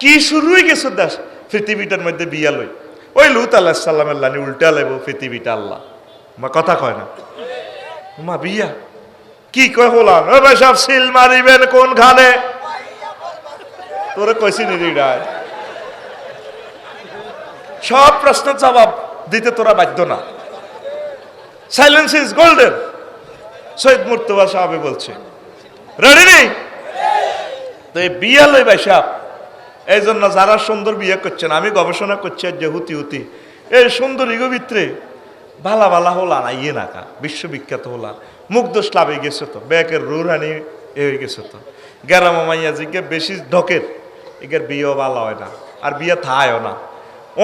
কি শুরু হয়ে গেছে দেশ পৃথিবীটার মধ্যে বিয়া লই, ওই লুত আল্লাহ সাল্লামের লানি উল্টা লাইব পৃথিবীটা, আল্লাহ মা কথা কয় না, মা বিয়া কি কয় হলাম, ও ভাই সব সিল মারিবেন কোন খানে, তোরে কইছি নিরিড়ায় সব প্রশ্নের জবাব দিতে তোরা বাধ্য না। Silence is golden, Syed Murtaza সাহেব বলছে, রেডি নেই তো এই বিয়া লই ভাই সাহেব। এই জন্য যারা সুন্দর বিয়ে করছেন, আমি গবেষণা করছি যে হুতি হুতি এই সুন্দর ইগো ভিতরে ভালা ভালা হলা না, ইয়ে নাকা বিশ্ববিখ্যাত হলা, মুগ্ধ লাভে গেছে তো, ব্যাকের রুরানি এ হয়ে গেছে তো, গেরামা মাইয়া জিগে বেশি ঢকের, এগের বিয়েও ভালো হয় না, আর বিয়ে থায়ও না,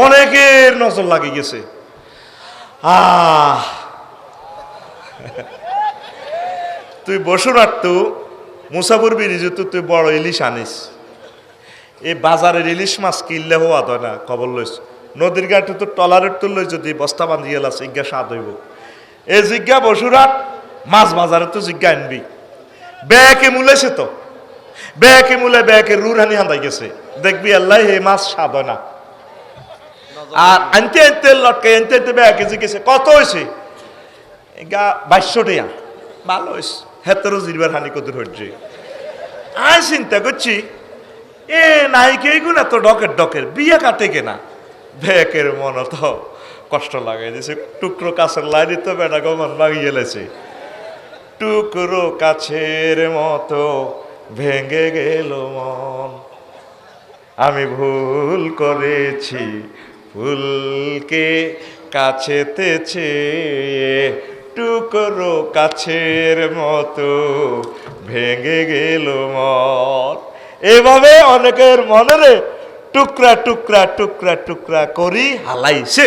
অনেকের নজর লাগে গেছে। তুই বসুন আর তু মুসাফুর বিরিজু তুই বড় ইলিশ আনিস, এই বাজারের ইলিশ মাছ কিনলে হওয়া হয় না, খবর লইস নদীর ঘাটে তো টলারের তুললে যদি বস্তা বান্ধি গেল জিজ্ঞা স্বাদ হইব, এই জিজ্ঞা বসুরাট মাছ বাজারে তো জিজ্ঞা আনবি, ব্যাকে মূলেছে তো, ব্যাকে মূলে ব্যাকে রুরহানি হান্দাই গেছে, দেখবি আল্লাহ এই মাছ স্বাদ হয় না। আর আনতে আনতে লটকে আনতে আনতে ব্যাকে জিজ্ঞেছে কত হয়েছে, 2200 টাকা, ভালো হয়েছে, হেতেরও জিরবার হানি কত হচ্ছে। আমি চিন্তা করছি এ নাইকে গুণ এত ডকের ডকের বিয়ে কাটে কেনা, ব্যাকের মন তো কষ্ট লাগাই দিছে, টুকরো কাছের লাইনি তো বেটা গমন ভাঙিয়ে গেলেছে, টুকরো কাছের মতো ভেঙে গেল মন, আমি ভুল করেছি ফুলকে কাছেতেছে, টুকরো কাছের মতো ভেঙে গেল মন। এভাবে অনেকের মনে টুকরা টুকরা টুকরা টুকরা করি হালাইছে।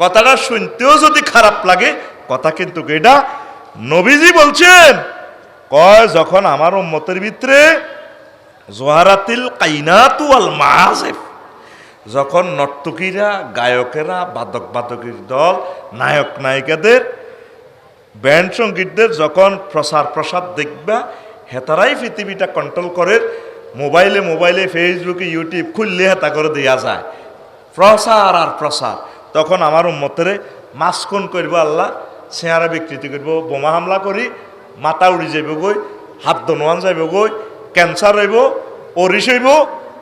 কথাটা শুনতেও যদি খারাপ লাগে, কথা কিন্তু এটা নবীজি বলছেন, কয় যখন আমার উম্মতের ভিতরে জোহারাতিল কাইনাতু ওয়াল মাআজিফ, যখন নর্তকীরা, গায়কেরা, বাদক বাদকের দল, নায়ক নায়িকাদের, ব্যান্ড সঙ্গীতদের যখন প্রসার প্রসাদ দেখবা, হেতারাই পৃথিবীটা কন্ট্রোল করে, মোবাইলে মোবাইলে ফেসবুকে ইউটিউব খুললে হেতা করে দেওয়া যায়, প্রসার আর প্রসার। তখন আমার উম্মতেরে মাস্কুন করব আল্লাহ, চেহারা বিকৃতি করব, বোমা হামলা করি, মাথা উড়ি যাইব গই, হাত দনোয়ান যাইব গই, ক্যান্সার হইব, অরিস হইব,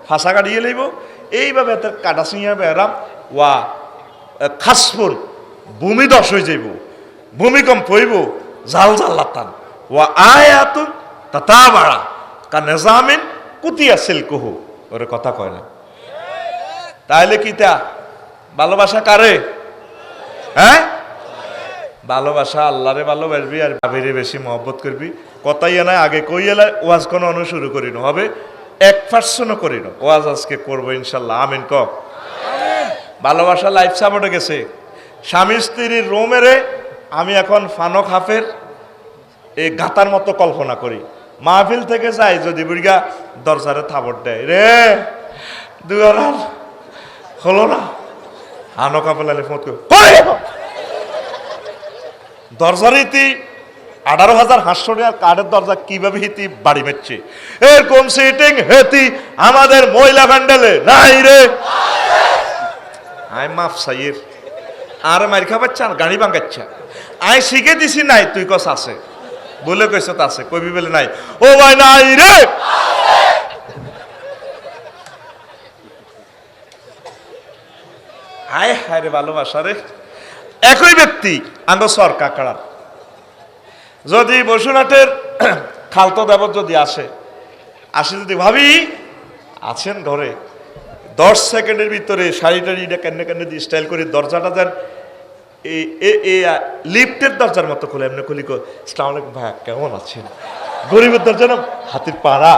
ফাঁসা কাটিয়ে লইব। এইভাবে তার কাটা চিঙা বেড়াম ওয়া খাসফুন ভূমি দশ হয়ে যাইব, ভূমিকম্প হইব, জাল জাল্লাতান ওয়া আয়াতুন তাতা বাড়া কা নেজামিন কুতিয়া সিলকুহু। ওরে কথা কয় না। তাহলে কি তা ভালোবাসা কারে? হ্যাঁ, ভালোবাসা আল্লাহরে ভালোবাসবি আর ভাবিরে বেশি মহব্বত করবি। কথাই না আগে কই এলাই ওয়াজ কোনো অনুশুরু করি না হবে, 1% করি না ওয়াজ আজকে করবো ইনশাল্লাহ। আমিন ক। ভালোবাসা লাইফ সাপোর্টে গেছে। স্বামী স্ত্রীর রোমেরে আমি এখন ফানক হাফের এই গাতার মতো কল্পনা করি। মাহফিল থেকে যাই যদি বুড়িগা দরজারে থাবড় দেয়, রে দুয়ার হলো না, হানকা পেলালে ফোন করে দরজার ইতি 18,500 টাকার কার্ডের দরজা কিভাবে হিতি বাড়ি মেচ্ছে। এরকম সিটিং হেতি আমাদের মহিলা ব্যান্ডেলে নাই রে। আই মাফ সাইয়ের আর মার খাবাচ্ছা গাড়ি ভাঙাচ্ছা আই শিখে দিছি নাই, তুই কস আছে বলে কইস আছে, কবি বলে নাই। ও ভাই নাই রে। হায় হায় রে ভালোবাসা রে। একই ব্যক্তি আঙ্গ সর কাকড়ার যদি বসুরহাটের খালতো দেবত যদি আসে যদি ভাবি আছেন ঘরে, 10 সেকেন্ডের ভিতরে শাড়ি টাড়িটা কেন্নে কেন্নে দিয়ে স্টাইল করে দরজাটা দেন এই লিফটের দরজার মতো খুলে এমনি খুলি কো আসসালামু আলাইকুম ভাই কেমন আছেন, গরিবের দরজা না হাতির পাড়া।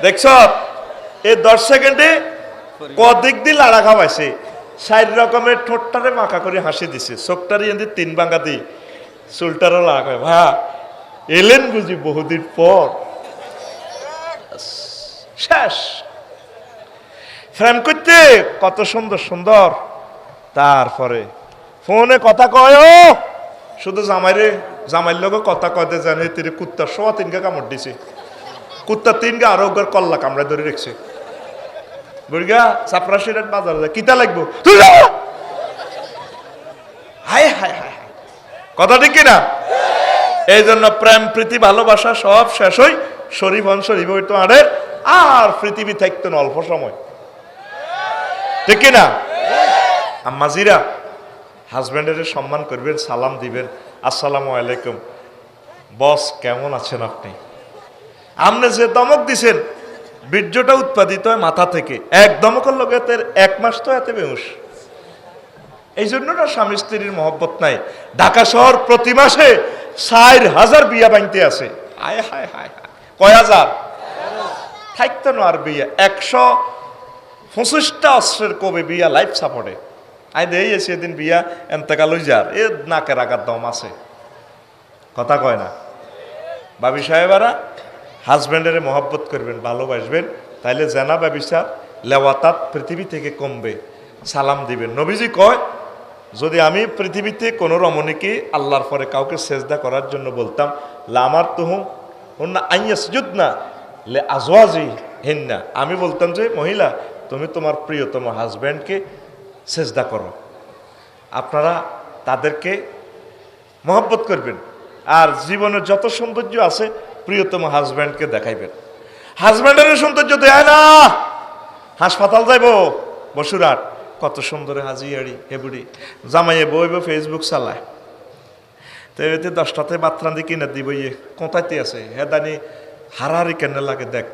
দেখছ এই 10 সেকেন্ডে কদিক দিয়ে লাড়া খাওয়াইছে, 4 রকমের ঠোঁটটারে মাখা করে হাসি দিছে, চোখটারে এনে 3 ভাঙা দিই, চুলটারও লাড়া খায়। ভাই এলেন বুঝি বহুদিন পর, শেষ। ফ্রেম করতে কত সুন্দর সুন্দর, তারপরে ফোনে কথা কয়, শুধু জামাইর লোক কথা কয়তে জানে তিরে কুত্তার 3.5 কামড় দিছে, কুত্তার 3 আরো কল্লা কামড়ে ধরে রেখছে। বুড়িগা চাপড়া সিরাট বাজার যায় কিতা লাগবো, হায় হায় হায়, কথা ঠিক কিনা? এই জন্য প্রেম প্রীতি ভালোবাসা সব শেষ হই শরীফ হইতো আড়ের, আর পৃথিবী থাকতো না অল্প সময়, ঠিক কিনা? আম্মাজিরা হাজব্যান্ডের সম্মান করবেন, সালাম দিবেন, আসসালামু আলাইকুম বস কেমন আছেন আপনি। আপনি যে দমক দিছেন বীর্যটা উৎপাদিত হয় মাথা থেকে, এক দমকের লোক 1 মাস তো এতে বেহুশ। এই জন্য না স্বামী স্ত্রীর মহব্বত নাই। ঢাকা শহর প্রতি মাসে 4,000 বিয়া বানতে আছে। আয় হায় হায় হায়, কয় হাজার থাকতো না আর বিয়া, 125টা অস্ত্রের কবে বিয়া লাইফ সাপোর্টে। আই দেই সেদিন বিয়া এন্তেকাল হই যার এ নাকের আগার দম আছে, কথা কয় না। বাবি সাহেবারা হাজব্যান্ডের মহব্বত করবেন, ভালোবাসবেন, তাইলে জেনা ব্যবিচার লেওয়াতাত পৃথিবী থেকে কমবে। সালাম দিবেন। নবীজি কয় যদি আমি পৃথিবীতে কোনো রমণীকে আল্লাহর পরে কাউকে সেজদা করার জন্য বলতাম, লামার তুহুম হুন্না আইয়াসজুদনা লে আজওয়াজি হিন্না, আমি বলতাম যে মহিলা তুমি তোমার প্রিয়তম হাজব্যান্ডকে সেজদা করো। আপনারা তাদেরকে মহব্বত করবেন, আর জীবনের যত সৌন্দর্য আছে প্রিয়তম হাজব্যান্ডকে দেখাইবেন। হাজব্যান্ডের সৌন্দর্য দেয় না, হাসপাতাল যাইব বসুরহাট কত সুন্দর হাজিয়াড়ি হেবুড়ি জামাইয়ে বইব ফেসবুক চালায়, তো এতে 10টাতে বাতরান্দি কিনে দিব, ইয়ে কোথাইতে আছে হেদানি হারাহারি কেন লাগে দেখ।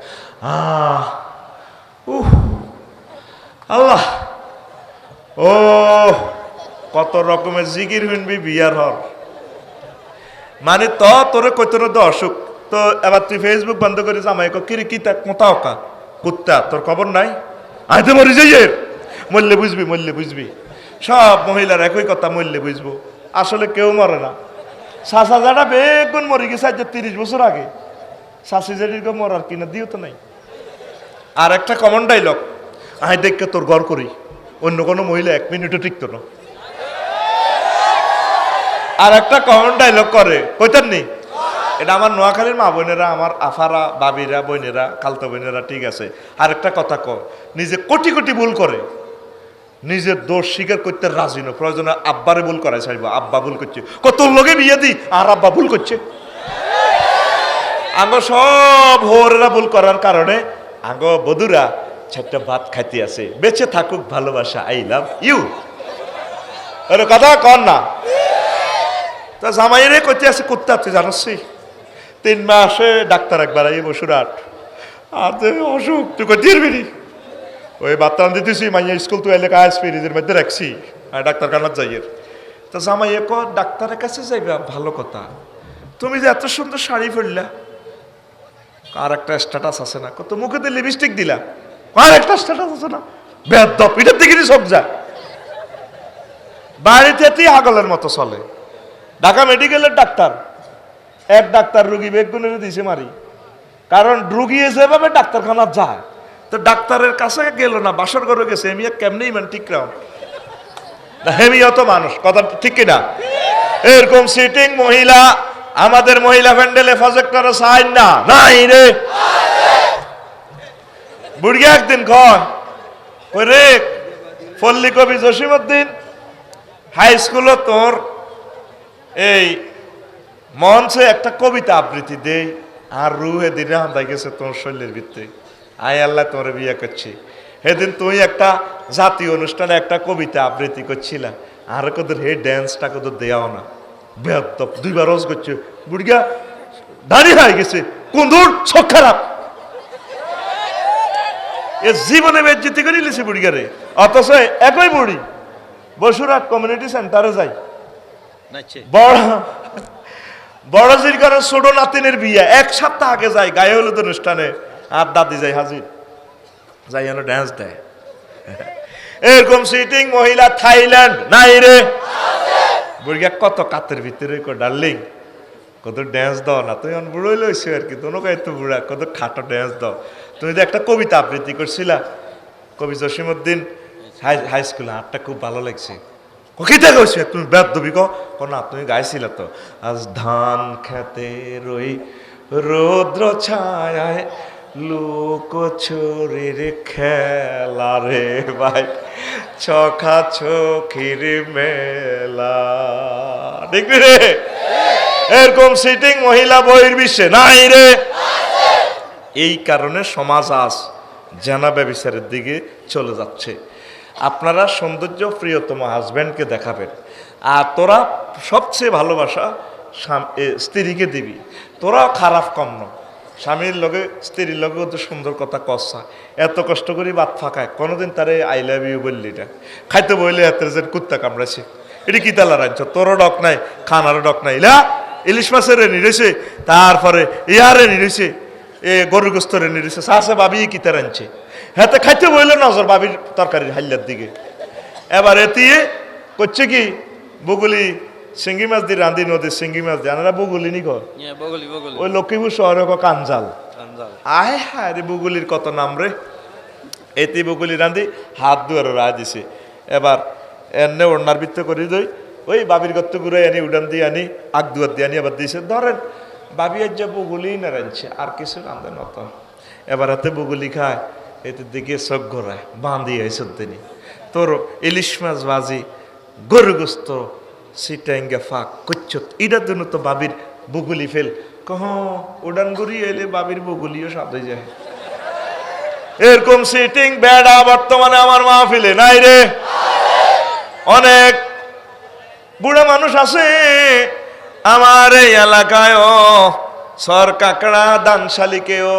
আল্লাহ ও কত রকমের জিগির শুনবি বিয়ার হর, মানে তোরে কইতর অসুখ তো এবার তুই ফেসবুক বন্ধ করে জামাই কিরে কি তা কোথা ওকা কুত্তা তোর খবর নাই, আইতে মরি যাইয়ের মরলে বুঝবি, মরলে বুঝবি। সব মহিলার একই কথা, মরলে বুঝবো। আসলে কেউ মরে না। শাসা যাটা বেগুন মরে গেছে আজ 30 বছর আগে, শাসি জাটির মরার কিনা দিও তো নাই। আর একটা কমন ডাইলগ, আই দেখকে তোর ঘর করি, অন্য কোনো মহিলা 1 মিনিটও টিকতো না। আর একটা কমন ডায়লগ করে কইতেন নি, এটা আমার নোয়াখালীর মা বোনেরা, আমার আফারা, বাবিরা, বোনেরা, খালতো বোনেরা, ঠিক আছে। আরেকটা কথা কয়, নিজে কোটি কোটি ভুল করে, নিজের দোষ স্বীকার করতে রাজি না, প্রয়োজনে আব্বারে ভুল করাই চাইব, আব্বা ভুল করছে, কত লোকে বিয়ে দিই আর আব্বা ভুল করছে। আমরা সব হোরেরা ভুল করার কারণে আগ বধুরা চারটা ভাত খাইতে আছে, বেঁচে থাকুক ভালোবাসা, আই লাভ ইউ। এর কথা কর না। তা জামাইরে করতে আছে কুত্তা, তুই জানোস 3 মাসে ডাক্তার একবার এই বসুরাট আর অসুখ তুই করতে পারবি। ওই বার্তা দিতেছি মাইয়া স্কুল তুই এলাকা আসবি, নিজের মধ্যে রাখছি আর ডাক্তার কানার যাইয়ের। তা জামাইয়ে ক ডাক্তারের কাছে যাইবা, ভালো কথা, তুমি যে এত সুন্দর শাড়ি পরলা, আর একটা স্ট্যাটাস আছে না, কত মুখেতে লিপস্টিক দিলা, আর একটা স্ট্যাটাস আছে না, বেদব, এটার দিকে সব যা। বাড়িতে হাগলের মতো চলে। ঢাকা মেডিকেলের ডাক্তার, এক ডাক্তার রুগী বেগুনের দিছে মারি, কারণ রুগী যেভাবে ডাক্তারখানা যায়, তো ডাক্তারের কাছে গেল না, বাসর ঘরে গেছে, এমিয়া কেমনি মানে ঠিক রাও না, হেমিও তো মানুষ, কথা ঠিক কিনা? এরকম সিটিং মহিলা আমাদের মহিলা প্যান্ডেলে প্রজেক্টরে সাইন না নাই রে। বুড়িয়া একদিন কয় রে পল্লী কবি জসিমউদ্দিন হাই স্কুলে তোর এই মঞ্চে একটা কবিতা আবৃত্তি দেই, আর রুহে দিনে হান্দাই গেছে তোর শরীরের ভিতরে, আয় আল্লাহ তোর বিয়ে করছি। সেদিন তুই একটা জাতীয় অনুষ্ঠানে একটা কবিতা আবৃত্তি করছিলা, আর কদর হে ড্যান্সটা কদর দেওয়াও না, বেয়াদব, 2 বার রস করছে। বুড়িয়া দাঁড়িয়ে হয়ে গেছে, কোন দূর চোখ খারাপ, এ জীবনে বেজ্জিতি করে লিছে বুড়িগারে। অথচ একই বুড়ি বসুরহাট কমিউনিটি সেন্টারে যাই, বড়জির ঘরে ছোট নাতিনের বিয়ে 1 সপ্তাহ আগে যায়, গায়ে হলুদ অনুষ্ঠানে, আর দাদি যায় হাজির, যাই যেন ড্যান্স দেয়। এরকম সিটিং মহিলা থাইল্যান্ড নাই রে। বুড়িয়া কত কাতের ভিতরে ডার্লিং কত ড্যান্স দাও না, তুই এখন বুড়োই লইছো আর কি, তোনো এত বুড়া, কত খাটো ড্যান্স দাও। তুমি তো একটা কবিতা আবৃত্তি করছিলা, কবি জসিমউদ্দিন হাই স্কুলে, আরটা খুব ভালো লাগছে। কিতা কইছে তুমি বেদ দবি ক না, তুমি গাইছিলা তো, আজ ধান খেতে রই রৌদ্র ছায় লোক ছড়ির খেলা রে ভাই, ছখা ছখির মেলা, ঠিক রে? এরকম সিটিং মহিলা বহির্বিশ্বে নাই রে। এই কারণে সমাজ আজ জানা ব্যভিচারের দিকে চলে যাচ্ছে। আপনারা সৌন্দর্য প্রিয়তম হাজব্যান্ডকে দেখাবেন, আর তোরা সবচেয়ে ভালোবাসা স্ত্রীকে দিবি, তোরাও খারাপ কম ন, স্বামীর লগে স্ত্রীর লগে তো সুন্দর কথা কষা, এত কষ্ট করি ভাত ফাঁকায়, কোনোদিন তারে আই লাভ ইউ বললি এটা খাইতে বইলে এত যে কুত্তা কামড়াইছে, এটি কি তালা রাঁধছ, তোরও ডক নাই, খানারও ডক নাই, ইলা ইলিশ মাছের রেনি রয়েছে, তারপরে ইয়ারে নি রয়েছে, গরুর গোস্ত রেনি রয়েছে, সাসে ভাবি কিতা রাঁধছে, হ্যাঁ তো খাইতে বইলে নজর বাবির তরকারির হাইলার দিকে। এবার এতিয়ে করছে কি, বগুলি সিঙ্গি মাছ দিয়ে রাঁধি, নদীর সিঙ্গি মাছ দিয়ে আনারা বগুলি নি কর, ওই লক্ষ্মীপুর শহরে কাঞ্জাল, আয় হায় রে বগুলির কত নাম রে। এতে বগুলি রাঁধি হাত দুয়ার রায় দিছে, এবার এনে ওড়নার বৃত্ত করে দই, ওই বাবির গত্ত ঘুরে আনি, উডান দিয়ে আনি, আগ দুয়ার দিয়ে আনি, আবার দিয়েছে ধরেন বাবি আজ যা বগুলি না রাঁধছে, আর কিছু রাঁধে নত। এবার হাতে বগুলি খায়, এতে দিকে চোখ ঘোরায়, বাঁধি হয়েছে দিনই তোর ইলিশ মাছ ভাজি, গরু গোস্ত সিটাইঙ্গা ফাঁক করছ, এটার জন্য তো বাবির বগুলি ফেল কহ, উডান ঘুরি এলে বাবির বগুলিও স্বাদ হয়ে যায়। এরকম সিটিং বেড়া বর্তমানে আমার মাহফিলে নাই রে। অনেক বুড়া মানুষ আছে আমার এই এলাকায়, সর কাকড়া দানশালিকেও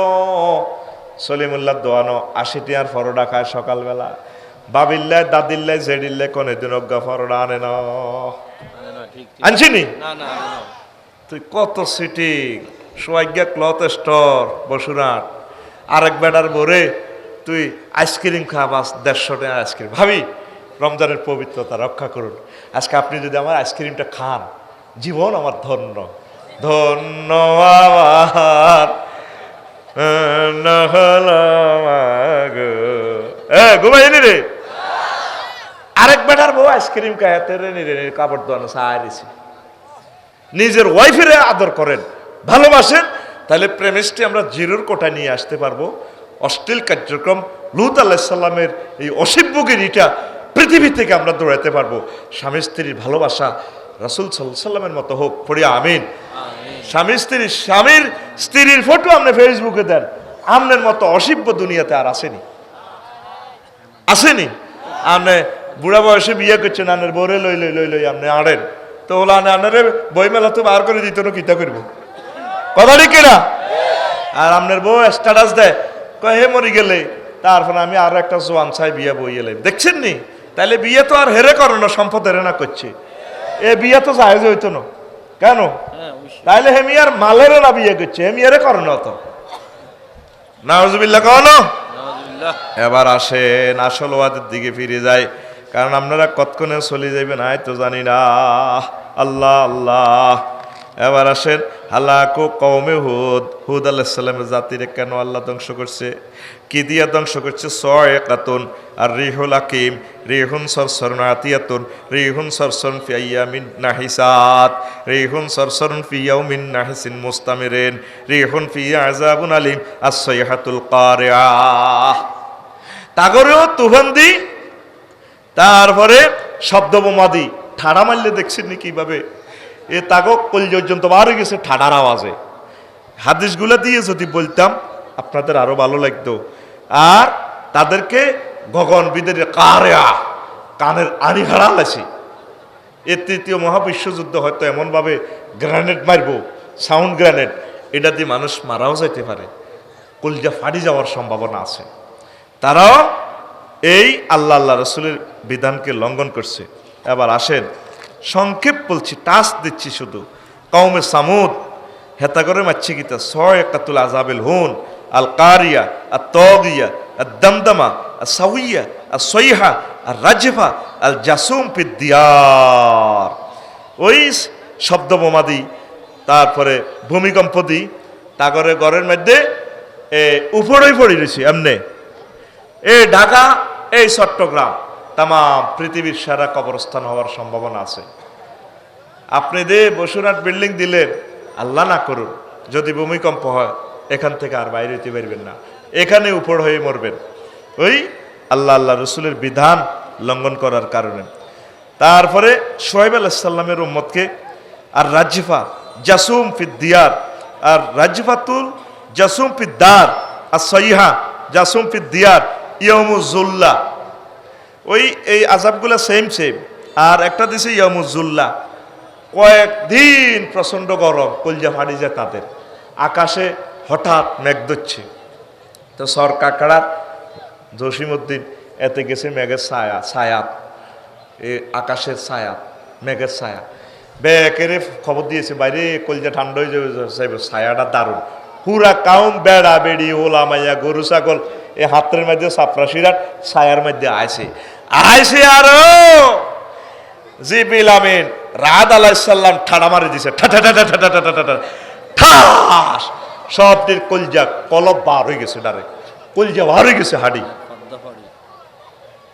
সলিমুল্লাহ দোয়ানো 80 টিয়ার ফরোডা খায় সকালবেলা, বাবিল্লায় দাদিল্লায় জেডিল্লায় কোনে দিন অজ্ঞা ফরোডা আনে না, আনছিনি তুই কত সিটিং। সোয়াজ্ঞা ক্লথ স্টোর বসুরহাট, আরেক বেড়ার বরে তুই আইসক্রিম খাবাস 150 টাকা আইসক্রিম। ভাবি রমজানের পবিত্রতা রক্ষা করুন, আজকে আপনি যদি আমার আইসক্রিমটা খান, জীবন আমার ধন্য ধন্য আমার ঘুমাইনি রে। আরেক বেটার বউ আইসক্রিম খায় রে, কাপড় দোয়ানো সাহায্য, নিজের ওয়াইফের আদর করেন, ভালোবাসেন, তাহলে প্রেমিস্টে আমরা জিরোর কোটায় নিয়ে আসতে পারবো। অশ্লীল কার্যক্রম, লূত আলাইহিস সালামের এই অসভ্যগিরিটা পৃথিবী থেকে আমরা দৌড়াতে পারবো। স্বামী স্ত্রীর ভালোবাসা রাসূল সাল্লাল্লাহু আলাইহি সাল্লামের মতো হোক, পড়ি আমিন। স্বামীর স্ত্রীর ফটো আপনি ফেসবুকে দেন, আমনের মতো অসভ্য দুনিয়াতে আর আসেনি। আপনি বুড়া বয়সে বিয়ে করছেন, আনের বরে লই লই লই লই আপনি আড়েন, তো ওলা আনারে বই মেলা তো বার করে দিত না, কিতা করবো, কথা ঠিক কিনা? আর আপনার বউ স্ট্যাটাস দেয়, কয় হে মরি গেলে, তারপর আমি আরো একটা জোয়ান চাই বিয়ে বই এলে, দেখছেন নি? তাইলে বিয়ে তো আর হেরে করো না, সম্পদ হেরে না করছে, এ বিয়ে তো জায়েজ হইতো না কেন? তাইলে হেমিয়ার মালেরে না বিয়ে করছে, হেমিয়ারে করো না তো। নাউজুবিল্লাহ কনো। এবার আসেন আসল ওয়াদের দিকে ফিরে যায়, কারণ আপনারা কতক্ষণে চলে যাইবেন আয় তো জানি না। আল্লাহ আল্লাহ। এবার আসেন হালাকু কওমে হুদ আলাইহিস সালামের জাতিরে কেন আল্লাহ ধ্বংস করছে, কি দিয়া ধ্বংস করছে? সায়কাতুন আর রিহুল হাকিম, রিহুন সরসরুন আতিয়াতুন, রিহুন সরসরুন ফি আইয়ামিন নাহিসাত, রিহুন সরসরুন ফি ইয়াউমিন নাহিসিন মুস্তামিরিন, রিহুন ফি আযাবুন আলিম, আস-সাইহাতুল কারিআ। তাগরেও তুফান, তারপরে শব্দ বোমাদি, ঠাড়া মারলে দেখছেন নি কিভাবে এ তাগো পর্যন্ত বার হয়ে গেছে ঠাডার আওয়াজে। হাদিসগুলো দিয়ে যদি বলতাম আপনাদের আরো ভালো লাগতো। আর তাদেরকে গগনবিদের কারেয়া, কানের আড়ি হারা লাগছে। এ তৃতীয় মহাবিশ্বযুদ্ধ হয়তো এমনভাবে গ্রেনেড মারবো, সাউন্ড গ্রেনেড, এটা দিয়ে মানুষ মারাও যাইতে পারে, কলজা ফাটি যাওয়ার সম্ভাবনা আছে। তারাও এই আল্লাহ রসুলের বিধানকে লঙ্ঘন করছে। এবার আসেন সংক্ষেপ বলছি, টাচ দিচ্ছি শুধু। কওমে সামুদ হেতা করে মারছে কিতা? সায়কাতুল আযাবিল হুন, আল কারিয়া, আত তাগিয়া, আদ দামদামা, আস সাউইয়া, আস সাইহা, আর রাজফা, আল জাসুম ফিদ দিয়ার। ওই শব্দ বোমাদি, তারপরে ভূমিকম্প দি, তাগরে ঘরের মধ্যে উপরেই পড়ে রয়েছে এমনি। ঢাকা, এই চট্টগ্রাম, তাম পৃথিবীর সেরা কবরস্থান হওয়ার সম্ভাবনা আছে। আপনি বসুরহাট বিল্ডিং দিলেন, আল্লাহ না করুন যদি ভূমিকম্প হয়, এখান থেকে আর বাইরে হইতে পারবেন না, এখানে উপর হয়ে মরবেন, ওই আল্লাহ রসুলের বিধান লঙ্ঘন করার কারণে। তারপরে শোয়েব আলাইহিস সালামের উম্মতকে আর রাজিফা জাসুম ফিদ দিয়ার, আর রাজিফাতুল জাসুম ফিদ দার, আর সাইহা জাসুম ফিদ দিয়ার, ইয়ামুজুল্লাহ। ওই এই আযাবগুলা সেম। আর একটা দিছে ইয়ামুজুল্লাহ, কয়েকদিন প্রচন্ড গরম, কলজা ফাড়ি যায় তাদের। আকাশে হঠাৎ মেঘ ধরছে, তো সর কাকড়ার জসিমউদ্দিন এতে গেছে মেঘের ছায়াত, আকাশের ছায়াত, মেঘের ছায়া। বেকেরে খবর দিয়েছে বাইরে, কলজা ঠান্ডা হয়ে যাবে, ছায়াটা দারুণ। পুরা কাউম বেড়া বেড়ি ওলা মাইয়া গরু ছাগল এ হাতের মধ্যে সাপরাশিরাট ছায়ার মধ্যে আইছে আরো জিবরিল আমিন রাদ আলাইহিস সালাম ঠাড়া মারি দিছে, ঠাস, সবটির কলজা কলব বার হয়ে গেছে, ডাইরেক্ট কলজা বার হয়ে গেছে, হাড়ি।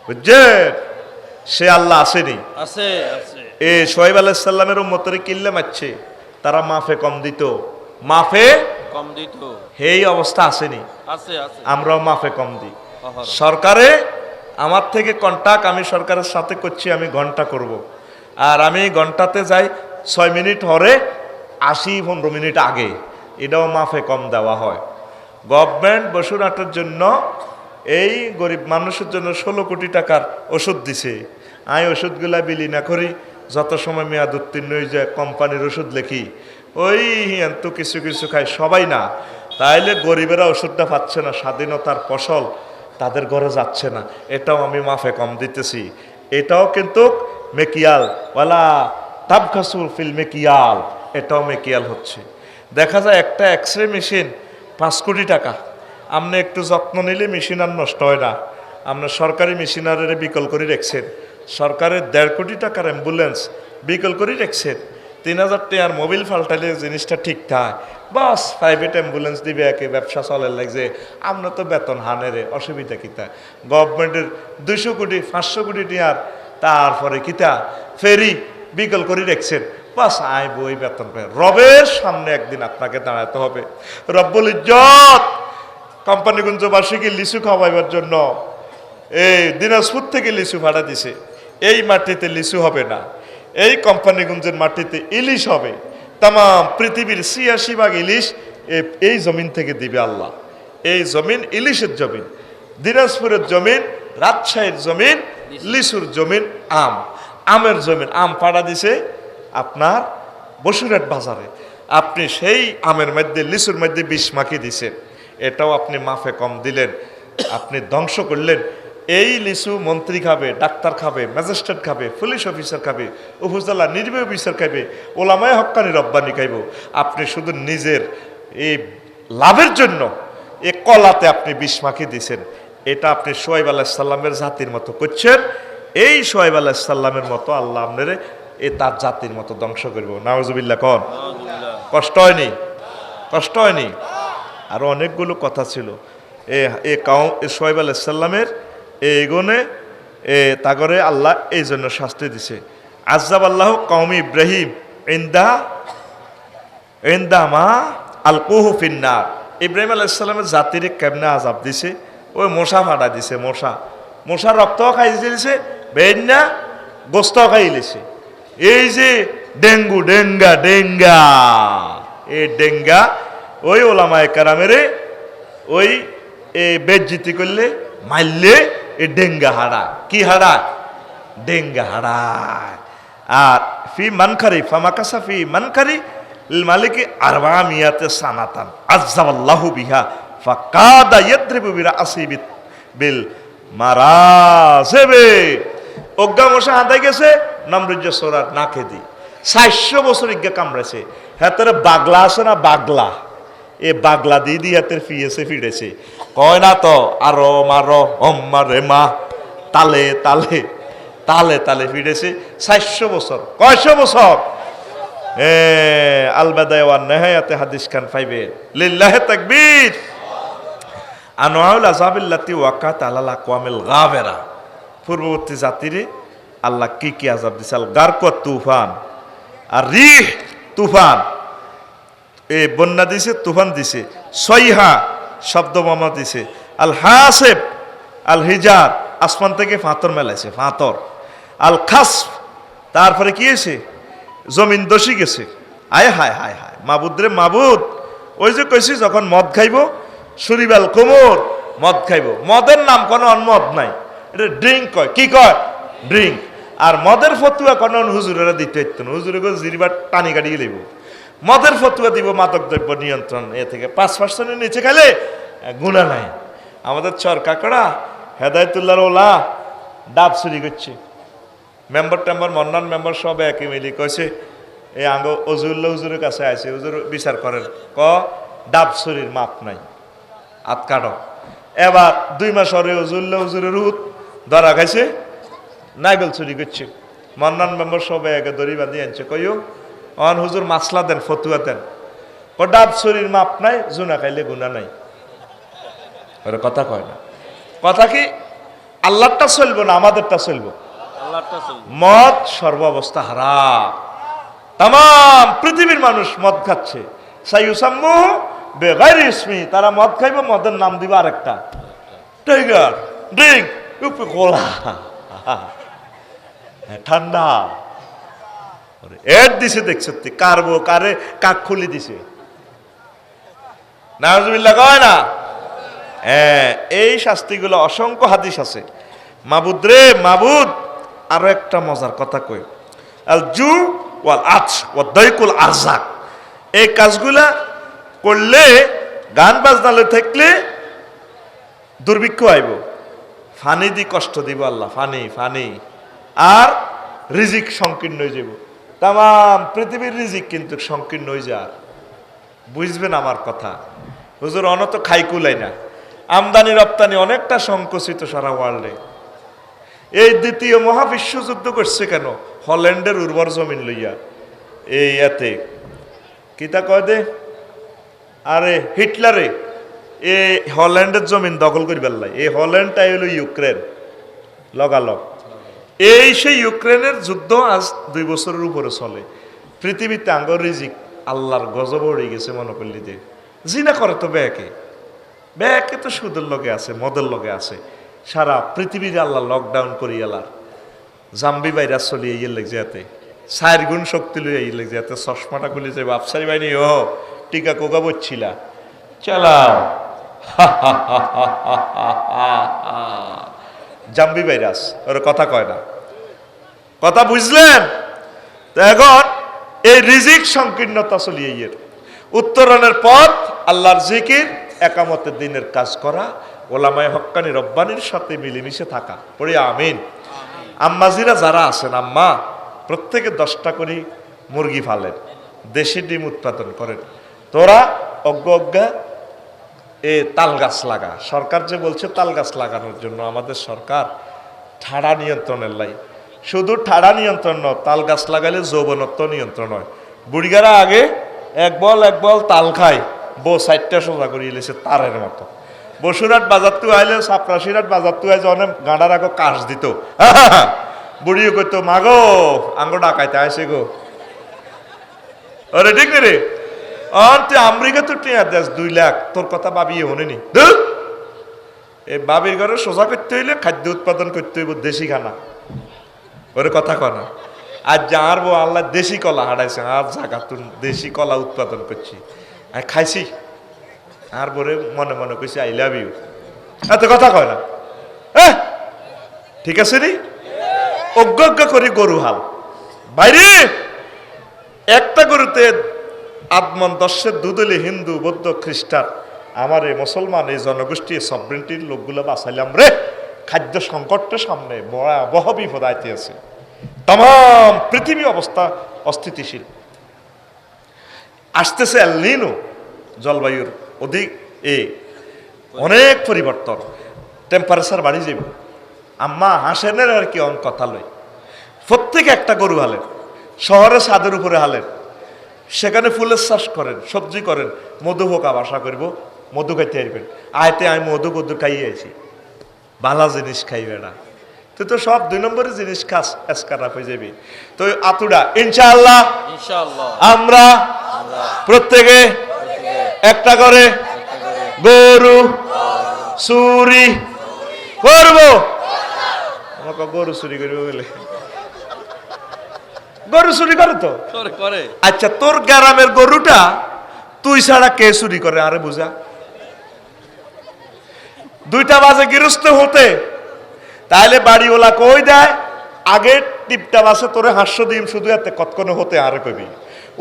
বুঝছেন? সে আল্লাহ আসেনি, এ শোয়েব আলাইহিস সালামের উম্মতরে কিল্লে মারছে, তারা মাফে কম দিত, এই অবস্থা আসেনি? আমরাও মাফে কম দিই। সরকারে আমার থেকে কন্টাক্ট, আমি সরকারের সাথে করছি, আমি ঘন্টা করব, আর আমি ঘন্টাতে যাই 6 মিনিট হরে 80-15 মিনিট আগে, এটাও মাফে কম দেওয়া হয়। গভর্নমেন্ট বসুরহাটের জন্য এই গরিব মানুষের জন্য 16 কোটি টাকার ওষুধ দিছে। আমি ওষুধগুলা বিলি না করি, যত সময় মেয়াদ উত্তীর্ণ হয়ে যায় কোম্পানির ওষুধ লেখি, ওই তো কিছু কিছু খায়, সবাই না। তাইলে গরিবেরা ওষুধটা পাচ্ছে না, স্বাধীনতার ফসল তাদের ঘরে যাচ্ছে না, এটাও আমি মাফে কম দিতেছি। এটাও কিন্তু মেকিয়াল ওয়ালা তাবখাসুল ফিল মেকিয়াল, এটাও মেকিয়াল হচ্ছে। দেখা যায় একটা এক্সরে মেশিন 5 কোটি টাকা, আপনি একটু যত্ন নিলে মেশিন আর নষ্ট হয় না। আপনার সরকারি মেশিনারে বিকল করে রেখেছেন, সরকারের 1.5 কোটি টাকার অ্যাম্বুলেন্স বিকল করে রেখেছেন, 3000 টাকার মোবিল ফাল্টাইলে জিনিসটা ঠিক থাকে, বাস প্রাইভেট অ্যাম্বুলেন্স দিবে, একে ব্যবসা চলে লাগছে, আমরা তো বেতন হানেরে, অসুবিধা কিতা? গভর্নমেন্টের 200 কোটি 500 কোটি টাকার, তারপরে কিতা ফেরি বিকল করে রেখেছেন, বাস আয় বই বেতন পাই। রবের সামনে একদিন আপনাকে দাঁড়াতে হবে। রব্বুল ইজ্জত কোম্পানিগঞ্জবাসীকে লিচু খাওয়াইবার জন্য এই দিনাজপুর থেকে লিচু ভাড়া দিছে। এই মাটিতে লিচু হবে না, এই কোম্পানিগঞ্জের মাটিতে ইলিশ হবে। তাম পৃথিবীর ৮৬ ভাগ ইলিশ এই জমিন থেকে দিবে আল্লাহ। এই জমিন ইলিশের জমিন, দিনাজপুরের জমিন, রাজশাহীর জমিন, লিচুর জমিন, আমের জমিন। আম পাড়া দিছে আপনার বসুরহাট বাজারে। আপনি সেই আমের মধ্যে লিচুর মধ্যে বিষ মাখিয়ে দিছেন, এটাও আপনি মাফে কম দিলেন, আপনি ধ্বংস করলেন। এই লিচু মন্ত্রী খাবে, ডাক্তার খাবে, ম্যাজিস্ট্রেট খাবে, পুলিশ অফিসার খাবে, উপজেলা নির্বাহী অফিসার খাবে, ওলামায়ে হক্কানি রব্বানি খাইব। আপনি শুধু নিজের এই লাভের জন্য এ কলাতে আপনি বিষ মাখিয়ে দিয়েছেন। এটা আপনি শোয়েব আলাইহিস সালামের জাতির মতো করছেন। এই শোয়েব আলাইহিস সালামের মতো আল্লাহ আপনারে এ তার জাতির মতো ধ্বংস করব। নাউজুবিল্লাহ কন। কষ্ট হয়নি? কষ্ট হয়নি? আরো অনেকগুলো কথা ছিল। শোয়েব আলাইহিস সালামের এই গুণে তাগরে আল্লাহ এই জন্য শাস্তি দিছে। আযাব আল্লাহ কওমি ইব্রাহিম ইনদা মা আলকুহু ফিন্নার। ইব্রাহিম আলাইহিস সালামের জাতিরে কেমনে আযাব দিছে? ওই মশা ফাটা দিছে। মশা রক্তও খাই দিয়েছে, বেইনা গোস্তও খাই দিয়েছে। এই যে ডেঙ্গা এই ডেঙ্গা ওই ওলামায়ে কেরামেরে ওই বেজ্জিতি করলে মারলে এই ডেঙ্গা হারা। কি হারা? ডেঙ্গা হারা। আর ফি মানখারি ফামাকাসা ফি মানখারি মালিকি আরবা মিয়াতে সানাতান আযাবাল্লাহু বিহা ফাকাদা ইয়াদরিবু বিরাসি বিল মারাজিবে। অজ্ঞা মশা হাঁদাই গেছে নামরুজ্জা সোরার নাকে দি ৪০০ বছর ইজ্ঞা কামড়েছে। হাতের বাগলা আছে না, বাগলা, এ বাগলা দিয়ে দিয়ে হাতের ফিরেছে। কয় না তো আরো মারো রে মা, তালে তালে তালে তালে ফিরেছে ৪০০ বছর। কয়শো বছর? আলবাদায় ওয়ান নেহায়াতে হাদিস খান পাইবে। লিল্লাহি তাকবীর। আনওয়াউল আযাবিল্লাতি ওয়াকাত আলাল আকওয়ামিল গাবেরা। পূর্ববর্তী জাতিরে আল্লাহ কি কি আযাব দিছে? আল গারকত তুফান, আর রিহ তুফান, এই বন্যা দিছে, তুফান দিছে। সইহা শব্দ বোমা দিছে। আল হাসেব আল হিজার, আসমান থেকে ফাতর মেলাইছে, ফাতর। আল খাসফ, তারপরে কি হয়েছে? জমিন দোষী গেছে। আয় হায় হায় হায় মাবুদ রে মাবুদ। ওই যে কইছি যখন মদ খাইব সুরিবাল কোমর মদ খাইব। মদের নাম কোনো মদ নাই, এটা ড্রিঙ্ক কয়। কি কয়? ড্রিঙ্ক। আর মদের ফতুয়া কোনো হুজুরেরা দিতে হইত না। হুজুরে জিরিবার টানি কাটিয়ে লইব। মদের ফতুয়া দিব মাদক দ্রব্য নিয়ন্ত্রণ এ থেকে ৫% নিচে খাইলে গুনাহ নাই। আমাদের চর কাকড়া হেদায়েতুল্লাহর ওলা ডাব চুরি করছে। মেম্বার টেম্বার মন্নান মেম্বার সব একই মিলি কইছে এই আঙ্গ অজুল্লাহ হুজুরের কাছে আছে, হুজুর বিচার করেন। ডাব চুরির মাপ নাই, হাত কাটো। এবার ২ মাস পরে অজুল্লাহ হুজুরের ধরা খাইছে নাইবেল চুরি করছে। মন্নান মেম্বার সব একে দড়ি বাঁধি আনছে। কইও অন হুজুর মাসলা দেন, ফতুয়া দেন। ডাব চুরির মাপ নাই, জুনা খাইলে গুনাহ নাই। ওরা কথা কয় না। কথা কি? আল্লাহরটা চলবো না আমাদেরটা চলবো। মদ সর্বাবস্থা হারাম। তাম পৃথিবীর মানুষ মদ খাচ্ছে। সাইয়ুসাম্মু বেগাইরি ইসমি, তারা মদ খাইবে, মদের নাম দিবে আরেকটা, টাইগার ড্রিঙ্ক, কোলা, ঠান্ডা। এড দিছে দেখছ কারবো কারে কাক খুলি দিছে। নাউজুবিল্লাহ কয় না? এই শাস্তিগুলো অসংখ্য হাদিস আছে। মাবুদ রে মাবুদ। আরো একটা মজার কথা কই, আল জু ওয়াল আচ ওয়া দাইকুল আরজাক, এই কাজগুলা করলে গান বাজনালে থাকলে দুর্ভিক্ষ আইব, ফানি দি কষ্ট দিব আল্লাহ, ফানি ফানি, আর রিজিক সংকীর্ণ হয়ে যাব। তাম পৃথিবীর রিজিক কিন্তু সংকীর্ণ হয়ে যায়। বুঝবেন আমার কথা। হুজুর অনত খাইকুলাই না, আমদানি রপ্তানি অনেকটা সংকুচিত সারা ওয়ার্ল্ডে। এই দ্বিতীয় মহাবিশ্বযুদ্ধ করছে কেন? হল্যান্ডের উর্বর জমিন লইয়া। এই এতে কিতা কয় দে, আরে হিটলারে এই হল্যান্ডের জমিন দখল করি পেলাই। এই হল্যান্ডটাই হলো ইউক্রেন লগালগ। এই সেই ইউক্রেনের যুদ্ধ আজ 2 বছরের উপরে চলে। পৃথিবীতে আঙ্গর রিজিক আল্লাহর গজব উড়ে গেছে মনে করলি যে জিনা করে তো ব্যাকে ব্যাকে তো সুদের লগে আছে মদের লগে আছে সারা পৃথিবীর আল্লাহ লকডাউন করি আল্লাহ জাম্বি ভাইরাস চলিয়ে ইয়ে লেগে যেতে 4 গুণ শক্তি লইয়া ইয়ে লেগে যেতে চশমাটা খুলে যে বাপসারি বাইনি ও টিকা কোকা বচ্ছিলা চালাও জাম্বি ভাইরাস ওর কথা কয় না কথা বুঝলেন তো এখন এই রিজিক সংকীর্ণতা চলিয়ে ইয়ের উত্তরণের পথ আল্লাহর জিকির একামতের দিনের কাজ করা ওলামায়ে হক্কানি রব্বানির সাথে মিলেমিশে থাকা পড়ি আমিন আম্মাজিরা যারা আছেন আম্মা প্রত্যেকে 10টা করে মুরগি ফালেন দেশি ডিম উৎপাদন করেন তোরা অজ্ঞা এ তাল গাছ লাগা সরকার যে বলছে তাল গাছ লাগানোর জন্য আমাদের সরকার ঠাড়া নিয়ন্ত্রণের লাই শুধু ঠাড়া নিয়ন্ত্রণ নয় তাল গাছ লাগালে যৌবনত্ব নিয়ন্ত্রণ হয় বুড়িগারা আগে এক বল তাল খায় বউ 4টা সোজা করিয়ে এলেছে তারের মতো বসুরাট বাজার তু আইলে সাপরাশিরাট বাজার তু আইলে অনেক গাঁডার আগে কাশ দিত বুড়িও কইতো মাগো আঙ্গ ডাকাইতে আসে গো আরে ঠিক রে আর তুই আমেরিকা তো টিয়া দেশ 2 লাখ তোর কথা ভাবিয়ে হনেনি এই বাবির ঘরে সোজা করতে হইলে খাদ্য উৎপাদন করতে হইব দেশি খানা ওরে কথা কয় না আর যার বউ আল্লাহ দেশি কলা হারাইছে আর জায়গা তুই দেশি কলা উৎপাদন করছি আর খাইছি আর বরে মনে মনে কইছি আই লাভ ইউ এত কথা কয় না ঠিক আছে নি অজ্ঞ করি গরু হাল বাইরে একটা গরুতে আদমন 10 দুধ হলে হিন্দু বৌদ্ধ খ্রিস্টান আমার এই মুসলমান এই জনগোষ্ঠী সভরেন্টির লোকগুলো বাঁচাইলাম রে খাদ্য সংকটের সামনে বড় বিপদ আইতে আছে তাম পৃথিবী অবস্থা অস্থিতিশীল আসতেছে এল নিনো জলবায়ুর অধিক অনেক পরিবর্তন টেম্পারেচার বাড়ি যাবে আম্মা হাসেনের আর কি অন কথা লই প্রত্যেকে একটা গরু হালেন শহরে ছাদের উপরে হালেন সেখানে ফুলের চাষ করেন সবজি করেন মধু পোকা বাসা করব মধু খাইতে আসবেন আয়তে আমি মধু খাইয়ে আছি ভালো জিনিস খাইবে না তুই তো সব 2 নম্বরের জিনিস খাস এসকারাপ হয়ে যাবি তো আতুডা ইনশাআল্লাহ আমরা প্রত্যেকে একটা করে গরু চুরি করব আমাকে গরু চুরি করবো বলে গরু চুরি করে তো করে আচ্ছা তোর গ্রামের গরুটা তুই ছাড়া কে চুরি করে আরে বুঝা 2টা বাজে গৃহস্থ হতে তাহলে বাড়িওয়ালা কই দেয় আগে টিপটা বাসে তোরে হাস্য দিম শুধু এতে কতক্ষণে হতে আরে কবি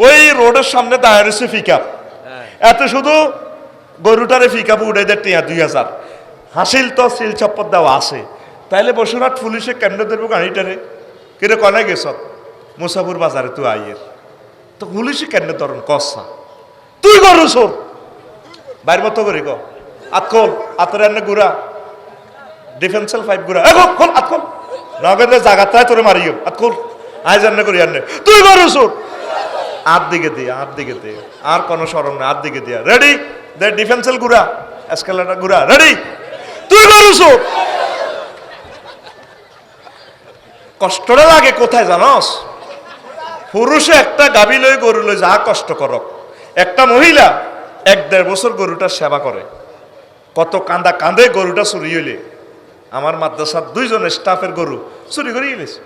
ওই রোডের সামনে দাঁড়িয়ে রয়েছে পিকআপ এত শুধু গরুটারে পিকআপ উড়ে দেয় 2000 হাসিল তো সিল চপ্পর দেওয়া আছে তাইলে বসুরহাট পুলিশে কেন্দ্র দেবো গাড়িটারে কিরে কনে গেছ মুসাফুর বাজারে তুই আইয়ের তো পুলিশে কেন্দ্র ধরন কসা তুই গরু চোর বাইর মতো করি ক আতখোল আতরে এনে গুড়া ডিফেন্সিয়াল 5 গুড়া খোল আতখোল নগদে জায়গাটায় তোরে মারিও আতখোল আইজ এনে করি এনে তুই গরু চোর আর দিকে দিয়ে আর কোনো শরম না আর দিকে দিয়া রেডি দে ডিফেন্সিয়াল গুড়া এসকেলেটর গুড়া রেডি তুই গরু চোর কষ্টটা লাগে কোথায় জানস পুরুষে একটা গাভী লই গরু লই যা কষ্ট করক একটা মহিলা 1-1.5 বছর গরুটা সেবা করে কত কাঁদে গরুটা চুরি হইলে আমার মাদ্রাসার 2 জন স্টাফের গরু চুরি করে গেছে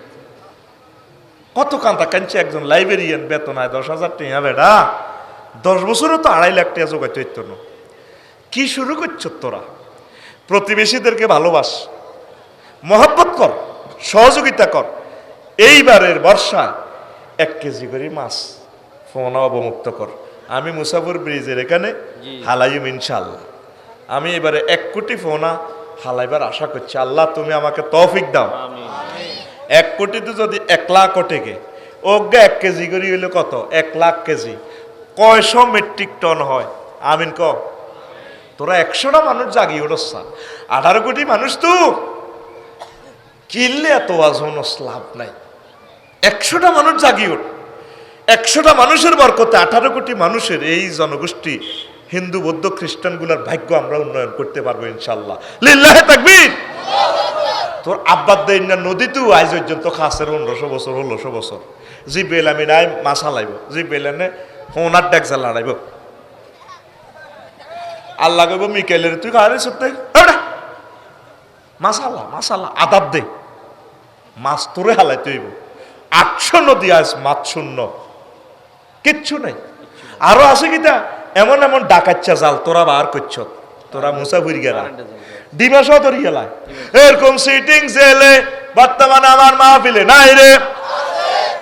কত কাঁদছে একজন লাইব্রেরিয়ান বেতন হয় 10,000 টাকা বেড়া 10 বছরও তো 2.5 লাখ টাকা জোগাইতে হইতো না কি শুরু করছো তোরা প্রতিবেশীদেরকে ভালোবাস মহব্বত কর সহযোগিতা কর এইবারের বর্ষা 1 কেজি করে মাছ ফোনা অবমুক্ত কর আমি মুসাফির ব্রিজের এখানে হালাইম ইনশাআল্লাহ আমি এবারে 1 কোটি ফোনা হালাইবার আশা করছি আল্লাহ তুমি আমাকে তৌফিক দাও 1 কোটিতে যদি 1 লাখ ওঠেকে ওগে 1 কেজি করে হইলে কত 1 লাখ কেজি কয়শো মেট্রিক টন হয় আমিন ক তোরা 100টা মানুষ জাগিয়ে উঠছা 18 কোটি মানুষ তো কিনলে এত আজনস লাভ নাই 100টা মানুষ জাগিয়ে উঠ 100টা মানুষের বরকতে 18 কোটি মানুষের এই জনগোষ্ঠী হিন্দু বৌদ্ধ খ্রিস্টানগুলোর ভাগ্য আমরা উন্নয়ন করতে পারবো ইনশাআল্লাহ লিল্লাহি তাকবীর তোর আব্বাদ দেন না নদী তো আজ পর্যন্ত খাসের 1500 বছর 1600 বছর জিবেল আমি নাই মাছা লাইব জিবেল এনে সোনার ডেক জ্বালাড়াইব আল্লাহ কইব মিকেলের তুই কারে সত্যি মাসালা মাসালা আদাব দে মাছ তোরে হালাই তুইব 800 নদী আস মাছ শূন্য কিচ্ছু নাই আরো আছে কিতা এমন এমন ডাকাচ্চা জাল তোরা বার করছ তোরা মুসাফির গেলা ডিমাস ধরি গেলায় এরকম সিটিং জেলে বর্তমানে আমার মাহফিলে নাই রে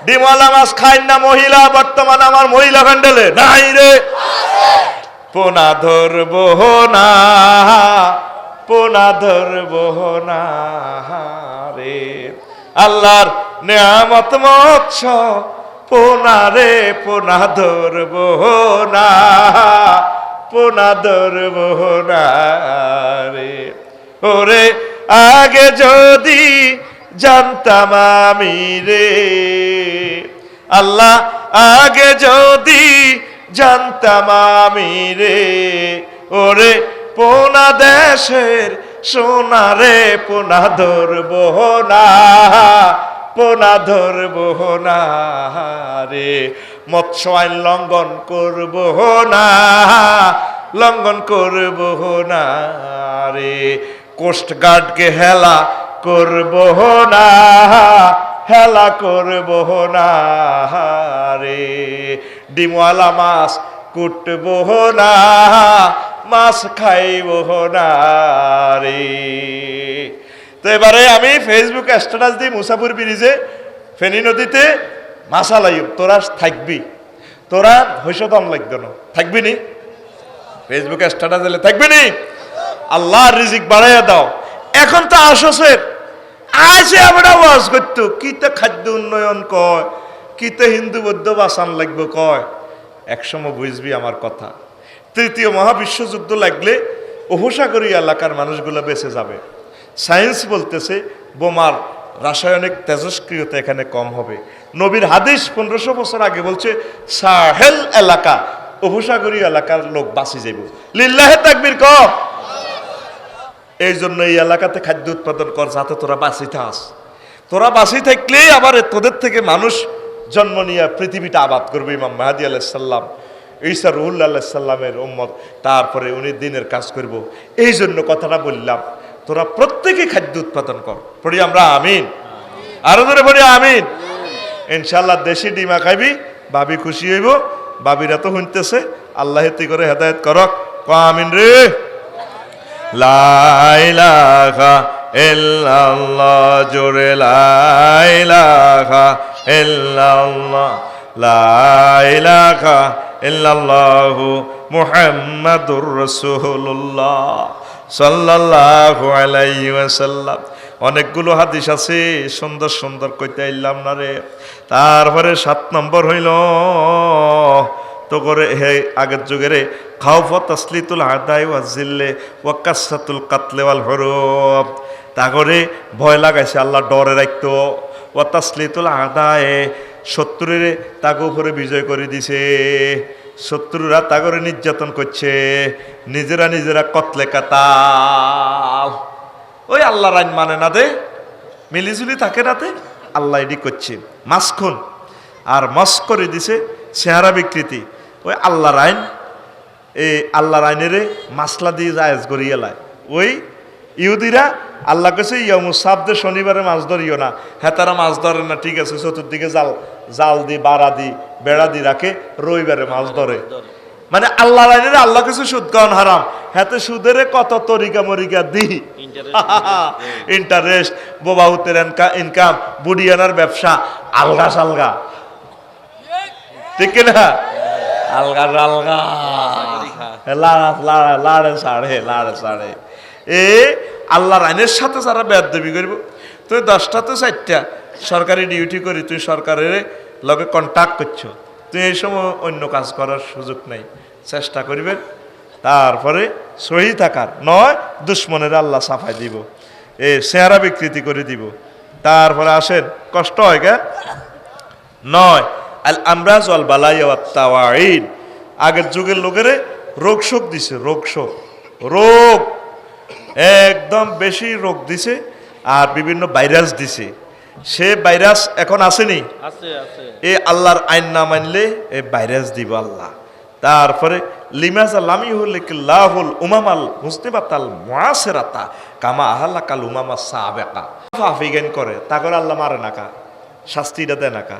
ডিমওয়ালা মাছ খাই না মহিলা বর্তমানে আমার মহিলা ভ্যান্ডেলে নাই রে পোনা ধরবো না পোনা ধরবো না রে আল্লাহর নেয়ামত মৎস পোনা রে পোনা ধরবো না পোনা ধরবো না রে ওরে আগে যদি জানতাম আমি রে আল্লাহ আগে যদি জানতাম আমি রে ওরে পোনা দেশের সোনা রে পোনা ধরবো না পোনা ধরবো না রে মৎস্য আইন লঙ্ঘন করবো না লঙ্ঘন করবো না রে কোস্ট গার্ডকে হেলা করবো না হেলা করবো না রে ডিমওয়ালা মাছ কুটবো না মাছ খাইব না রে তো এবারে আমি ফেসবুক স্ট্যাটাস দিই মুসাফির ব্রিজে ফেনী নদীতে মাছা লাইব তোরা থাকবি তোরা হইসদম লাগবে না থাকবি নি ফেসবুকে স্ট্যাটাস দিলে থাকবি নি আল্লাহ রিজিক বাড়াইয়া দাও এখন তো আসছেন আইসে আমরা ওয়াজ করতো কিতে খাদ্য উন্নয়ন কয় কিতে হিন্দু বৌদ্ধ বাসান লাগবে কয় একসময় বুঝবি আমার কথা তৃতীয় মহাবিশ্বযুদ্ধ লাগলে উপসাগরী এলাকার মানুষগুলো বেঁচে যাবে সায়েন্স বলতেছে বোমার রাসায়নিক তেজস্ক্রিয়তা এখানে কম হবে নবীর হাদিস 1500 বছর আগে বলছে সাহেল এলাকা উপসাগরী এলাকার লোক বাঁচি যাইব লিল্লাহে তাকবীর কর এই জন্য এই এলাকাতে খাদ্য উৎপাদন কর যাতে তোরা বাঁচি থাস তোরা বাঁচি থাকলেই আবার তোদের থেকে মানুষ জন্ম নিয়ে পৃথিবীটা আবাদ করবে ইমাম মাহদী আলাইহিস সালাম ঈসা রুহুল্লাহ আলাইহিস সালামের উম্মত তারপরে উনি দিনের কাজ করব এই জন্য কথাটা বললাম তোরা প্রত্যেকে খাদ্য উৎপাদন কর পড়ি আমরা আমিন আরো ধরে পড়ি আমিন ইনশাআল্লাহ দেশি ডিমা খাইবি ভাবি খুশি হইব ভাবিরা তো শুনতেছে আল্লাহ হেতি করে হেদায়েত করক ক আমিন রে লা ইলাহা ইল্লাল্লাহ জোরে লা ইলাহা ইল্লাল্লাহ লা ইলাহা ইল্লাল্লাহু মুহাম্মাদুর রাসূলুল্লাহ সাল্লাল্লাহু আলাইহি ওয়াসাল্লাম অনেকগুলো হাদিস আছে সুন্দর সুন্দর কইতে আইলাম না রে তারপরে 7 নম্বর হইল তো করে হে আগের যুগের খাউফ তাসলিতুল আদাই ওয়া জিল্লে ওয়া কাসরাতুল কাতলে ওয়াল হুরুব তা করে ভয় লাগাইছে আল্লাহ ডরে রাখতো ওয়া তাসলিতুল আদায়ে শত্রুরে তাকে উপরে বিজয় করে দিছে শত্রুরা তা করে নির্যাতন করছে নিজেরা নিজেরা কতলে কাতাল ওই আল্লাহর আইন মানে না দে মিলিজুলি থাকে নাতে আল্লাহ এডি করছে মাসখুন আর মস করে দিছে চেহারা বিকৃতি ওই আল্লাহর আইন এই আল্লাহর আইনেরে মাসলা দিয়ে জায়েজ করিয়ে লায় ওই ইহুদিরা আল্লাহ কাছে ইয়ামুসাবদে শনিবারে মাছ ধরিও না হ্যাঁ তারা মাছ ধরে না ঠিক আছে চতুর্দিকে জাল দি বাড়া দি বেড়া দি রাখে রবিবারে মাছ ধরে মানে আল্লাহর আইনেরে আল্লাহ কাছে সুদ খাওয়ান হারাম হাতে সুদের কত তরিকা মরিকা দি ইন্টারেস্ট বোবাহুতের ইনকাম বুড়িয়ানার ব্যবসা আলগা সালগা ঠিক না আলগা আলগা লাড়ে সাড়ে এ আল্লাহর আইনের সাথে যারা বেয়াদবি করব তুই 10টাতে 4টা সরকারি ডিউটি করি তুই সরকারের লগে কন্ট্যাক্ট করছো তুই এই সময় অন্য কাজ করার সুযোগ নেই চেষ্টা করবেন তারপরে সহি থাকার নয় দুশ্মনের আল্লাহ সাফাই দিব এ চেহারা বিকৃতি করে দিব তারপরে আসেন কষ্ট হয় কেন নয় আল আমরাজ ওয়াল বালাইয়া ওয়াত তাওয়াইন আগের যুগের লোকেরে রোগ শোক দিছে রোগ একদম বেশি রোগ দিছে আর বিভিন্ন ভাইরাস দিছে সে ভাইরাস এখন আসেনি, আছে আছে। এ আল্লাহর আইন না মানলে এ ভাইরাস দিব আল্লাহ। তারপরে লিমাজা লামিহুল উমামাল মুসনিবাতাল মুআসিরাতা কামা আহালাকাল উমামা সাবেকা। ফাফিগান করে তারপর আল্লাহ মারে নাকা, শাস্তিটা দেয় নাকা।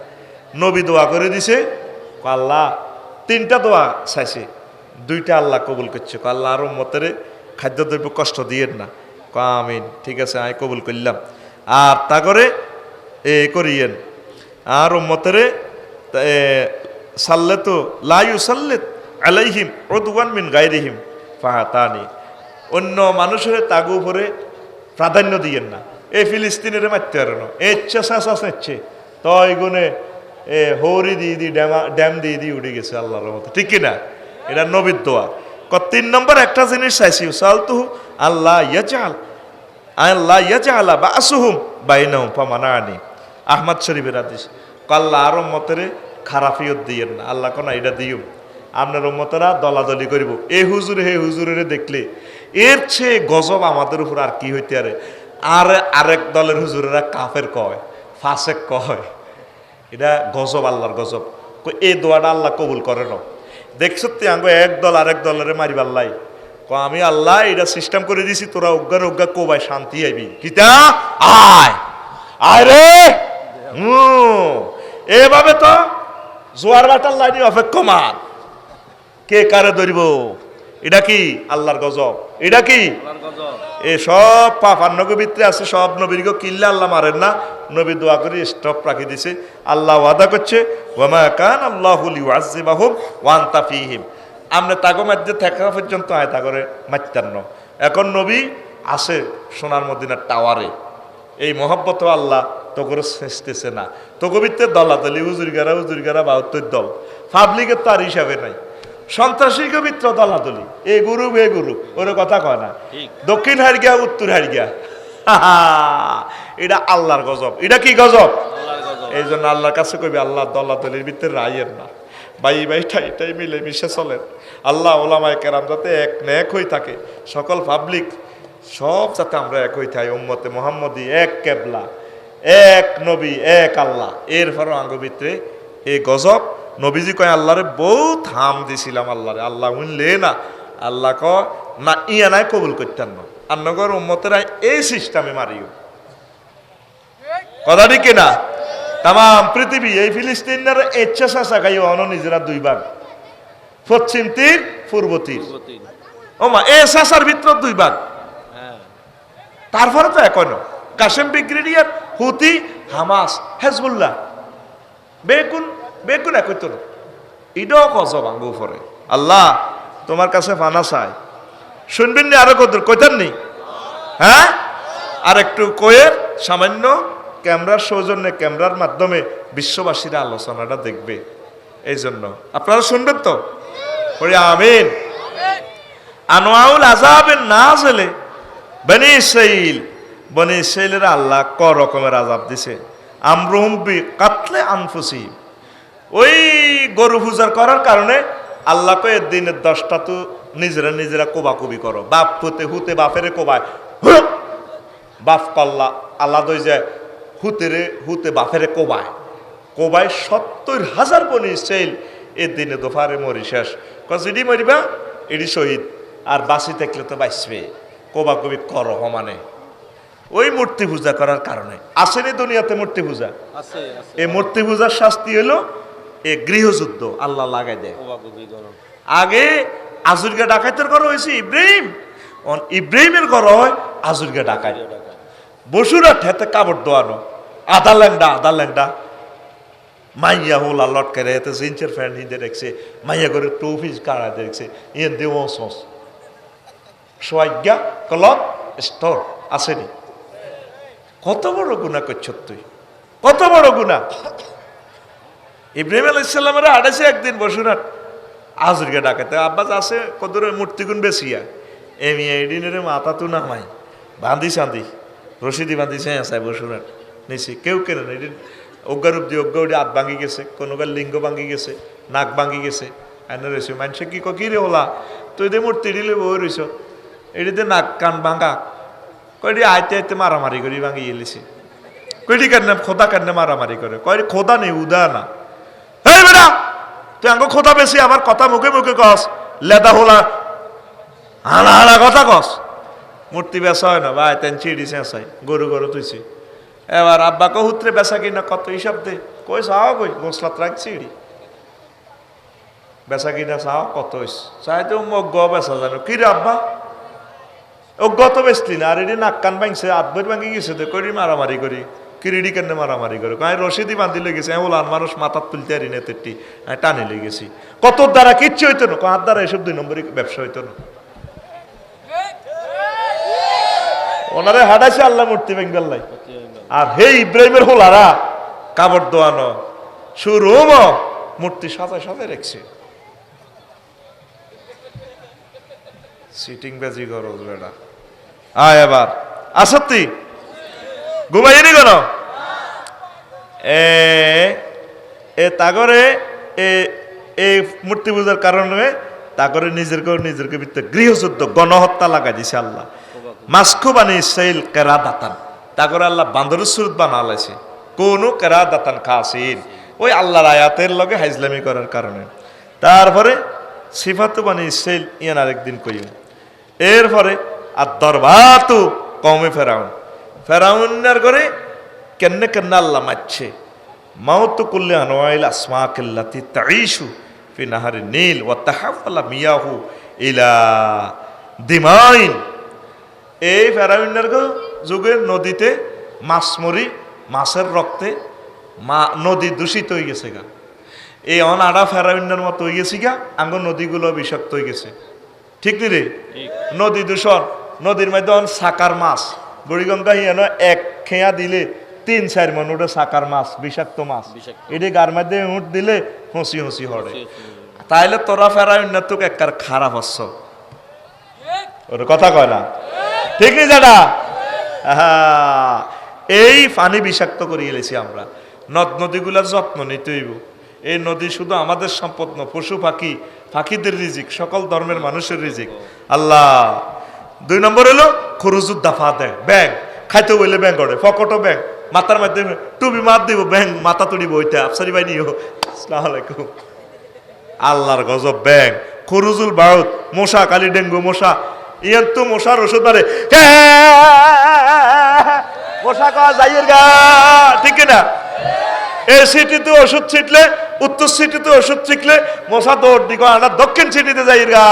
নবী দোয়া করে দিছে, আল্লাহ তিনটা দোয়া চাইছে, দুইটা আল্লাহ কবুল করছে। আল্লাহ আর উম্মতের খাদ্যদ্রব্য কষ্ট দিয়েন না। আমিন, ঠিক আছে আমি কবুল করলাম। আর তা করে এ করিয়েন আর উম্মতের সাল্লাত লা ইউসাল্লিত আলাইহিম উদওয়ান মিন গায়রিহিম ফাহাতানি। অন্য মানুষের তাগু উপরে প্রাধান্য দিয়েন না। এই ফিলিস্তিনের মারতে পারে না, ইচ্ছা শাসা নিচ্ছে তই গুনে হৌরি দিয়ে দি ড্যাম দিয়ে উঠে গেছে আল্লাহর মতো, ঠিক কিনা? এটা নবীর দোয়া। 3 নম্বর একটা জিনিস চাইছি, সালতুহু আল্লাহ ইয়াজআলা বাসুহুম বাইনাহুম ফামানানি। আহমদ শরীফের হাদিস। আল্লাহ আর উম্মতেরে খারাফিয়ত দিয়েন না, আল্লাহ কোনা এটা দিও। আপনার উম্মতেরা দলাদলি করিব, এই হুজুর হে হুজুরের দেখলে এর চেয়ে গজব আমাদের উপর আর কি হইতে আরে। আর আরেক দলের হুজুরেরা কাফের কয়, ফাসেক কয়, এটা গজব, আল্লাহর গজব। এই দোয়াটা আল্লাহ কবুল করে না। দেখছো তুই আঙ্গ এক দল আরেক দলের মারি পাল্লাই, আমি আল্লাহ এটা সিস্টেম করে দিছি, তোরা অজ্ঞা কোবাই শান্তি আইবি কিতা আয় আয় রে। এভাবে তো জোয়ার বাটার লাইনি অপেক্ষমান, কে কারে ধরিব? এটা কি আল্লাহর গজব? এটা কি এ সব পাপ আর নবীর ভিতরে আছে, সব নবীকে কিল্লা আল্লাহ মারেন না। নবী দোয়া করে স্টপ রাখি দিছে। আল্লাহ ওয়াদা করছে, ওয়ামা কান আল্লাহু লিউআযযিবাহুম ওয়া আনতা ফীহিম। আমনে তাগো মধ্যে থাকা পর্যন্ত আয় তা করে মারতেন না। এখন নবী আসে সোনার মদিনার টাওয়ারে, এই মহব্বত আল্লাহ তো করে শেষতেছে না। তো কবিত্বের দলাদলি হুজুরগারা 72 দল, পাবলিকের তো আর হিসাবে নাই। সন্ত্রাসী কবিত্র দলাদলি, এ গুরু ওর কথা কয় না, দক্ষিণ হারিয়া উত্তর হারিয়া। এটা আল্লাহর গজব। এটা কি গজব? এই জন্য আল্লাহর কাছে কবি, আল্লাহ দলাদলির ভিতরে রায়ের না, ভাই ঠাই মিলে মিশে চলেন। আল্লাহ ওলামায়ে কেরাম যাতে এক হয়ে থাকে, সকল পাবলিক সব যাতে আমরা এক হয়ে থাকি। উম্মতে মুহাম্মদী এক কেবলা, এক নবী, এক আল্লাহ। এরপরও আঙ্গ ভিতরে এই গজব। নবীজি কয় আল্লাহরে বহুত হাম দিছিলাম আল্লাহরে, আল্লাহ উনলে না। আল্লাহ কয় না ইয়া নাই কবুল করতেন না। আন্নগর উম্মতেরা এই সিস্টেমে মারিও, কথা ঠিক কিনা? তাম পৃথিবী এই ফিলিস্তিনের ইচ্ছা শাসা গাই অন নিজেরা 2 ভাগ, পশ্চিম তীর পূর্ব তীর। ওমা এ শাসার ভিতর 2 ভাগ। তারপরে তো এখনো কাশেম ব্রিগেডিয়ার, হুতি, হামাস, হেজবুল্লাহ, বেগুন একই তো। এটাও গজব আঙ্গু পরে। আল্লাহ তোমার কাছে ফানা চাই, শুনবেন নি? আরো কত কইতেন নি? হ্যাঁ, আর একটু কয়ের সামান্য ক্যামেরার সৌজন্যে, ক্যামেরার মাধ্যমে বিশ্ববাসীরা আলোচনাটা দেখবে। এই জন্য আপনারা শুনবেন তো? আমিন। আনোয়াউল আযাবের নাযিলে বনি ইসরাঈলের আল্লাহ ক রকমের আযাব দিছে। আমরুহুম বিকাতলে আনফুসিহিম, ওই গরু পূজার করার কারণে আল্লাহ কয় দিনের 10টা তো নিজেরা কোবাকুবি করো। বাপ হুতে বাপেরে কোবায়, বাপ কল্লা আল্লাহ দই যায় হুতে বাপেরে কোবায় 70,000 বনি ইসরাঈল এ দিনে দোফারে মরি শেষ। কজিডি মরিবা এডি শহীদ, আর বাঁচি থাকলে তো বাঁচবে। কোবাকুবি করো মানে ওই মূর্তি পূজা করার কারণে। আসেনি দুনিয়াতে মূর্তি পূজা? এই মূর্তি পূজার শাস্তি হলো এ গৃহযুদ্ধ আল্লাহ লাগাই দেয়। আগে আজুরগা ডাকাইতের ঘর হয়েছে ইব্রাহিমের ঘর হয় আজুরগা ডাকাই। বসুরা ঠেতে কাপড় দোয়ানো, আধা ল্যাংডা মাইয়া হোলা লটকে রেতে জিন্সের প্যান্ট হিঁদে দেখছে, মাইয়া করে টুপিস কাড়া দেখছে, ইয়ে দেও সস সোয়াজ্ঞা কলক স্টোর আসেনি। কত বড় গুনাহ করছ তুই, কত বড় গুনাহ। ইব্রাহিম আলাইহিস সালামের আড়াইছে একদিন বসুরাট আজুরকে ডাকাতে আব্বাস আছে কদরের মূর্তিগুন বেশিয়া এমি এডিনের মাথা তো নামাই বাঁধি সাঁধি রশিদি বাঁধিছে আসায় বসুরাট নিছি কেউ কেন এদিন অজ্ঞারূপ দিয়ে অজ্ঞা উঠে হাত ভাঙি গেছে, কোনোকার লিঙ্গ ভাঙি গেছে, নাক ভাঙি গেছে। এনে রয়েছে মানুষে কি কি রে হলা তুই দে মূর্তি দিলে বই রয়েছ এটিতে নাক কান ভাঙা কয়টি আইতে আইতে মারামারি করি ভাঙি এলিছে। কইটি কেন খোদা কেন মারামারি করে, কয় খোদা নেই উদা না। এই বেটা তুই আঙ্গ খোদা বেশি আমার কথা মুখে মুখে কস, লেদা হোলা হালা হালা কথা কস। মূর্তি বেচা হয় না ভাই, তেন চিড়ি চেঁচাই গরু গরু তুইছি। এবার আব্বাকে হুত্রে বেচা কিনা কত হিসাব দে, কই চাও কই মশলাত রাখ চিড়ি বেচা কিনা চাও কত হইস, চাইতে মগ বেচা জানো কি রে আব্বা ও গত বেচলি না, আর এটি নাক কান ভাঙছে আব্বার ভাঙি গেছে তো করি মারামারি করি, কিরিডি কেন মারামারি করে, কয় রশিদি বান্ধি লেগেছে ওলান মানুষ মাথার তুলতে আরি না তেটি টানে লেগেছি, কত দ্বারা কিচ্ছু হইতো না, হাত দ্বারা এসব 2 নম্বরই ব্যবসা হইতো না। ওনারে হাঁটাইছে আল্লাহ মূর্তি বেঙ্গাল্লাই, আর হে ইব্রাহিমের হোলারা কাপড় দোয়ানো শুরু মূর্তি সাজায় সাজায় রেখছে। সিটিং বেজি গরজ বেটা আয় এবার আসত্তি ঘুমাইনি কেন এ তাগরে এই মূর্তি পূজার কারণে তাগরে নিজেরকে ভিতরে গৃহযুদ্ধ গণহত্যা লাগাই দিছে আল্লাহ। মাস্কু বানি ইসরাইল কেরা দাতান তাগরে আল্লাহ বান্দরের সুরত বানালাইছে, কোন কেরা দাতান খাসিন ওই আল্লাহর আয়াতের লগে হাইজলামি করার কারণে। তারপরে সিফাতু বানি ইসরাইল ইয়ান আরেকদিন কইম। এরপরে আর দরবাতু কওমে ফেরাউনের করে কেন্নে কেন্নে আল্লাহ মারছে, মাউতু কুল্লি আনওয়াইল আসমাকিল্লাতি তাঈশু ফি নাহারি নীল ওয়া তাহাফালা মিয়াহু ইলা দিমাইন। এই ফেরাউনের যুগের নদীতে মাছ মরি, মাছের রক্তে নদী দূষিত হয়ে গেছে গা। এই অনাড়া ফেরাউনের মতো হয়ে গেছি গা, আঙ্গ নদীগুলো বিষাক্ত হয়ে গেছে, ঠিক নি রে? নদী দূষণ, নদীর মধ্যে সাকার মাছ বুড়িগঙ্গা হিয়ান এক খেয়া দিলে 3-4 মন ওটা সাকার মাছ, বিষাক্ত মাছ, এটি গার মধ্যে উঠ দিলে হুঁসি হুঁসি হড়ে। তাইলে তোরা ফেরাউন তোকে একবার খারাপ হচ্ছ, ওর কথা কয় না, ঠিক নি জানা? এই পানি বিষাক্ত করিয়ে এলেছি আমরা। নদ নদীগুলার যত্ন নিতে হইব। এই নদী শুধু আমাদের সম্পদ না, পশু পাখি, পাখিদের রিজিক, সকল ধর্মের মানুষের রিজিক আল্লাহ। 2 নম্বর হলো খরুজুদ দাফা দেয়, ব্যাং খাইতে বললে ব্যাং করে, ফকটো ব্যাং মাথার মধ্যে টুপি মার দিব, ব্যাং মাথা তুড়িব, ওইটা আফসারি বাই নিও। আসসালামু আলাইকুম। আল্লাহর গজব ব্যাং, খরুজুল বাউত, মশা, কালি ডেঙ্গু মশা, ইয়ান তো মশার ওষুধ মারে, মশা কওয়া যাইয়ের গা, ঠিক না? এই সিটিতে ওষুধ ছিটলে, উত্তর সিটিতে ওষুধ ছিটলে মশা দৌড় দিকে আনা দক্ষিণ সিটিতে যাই গা,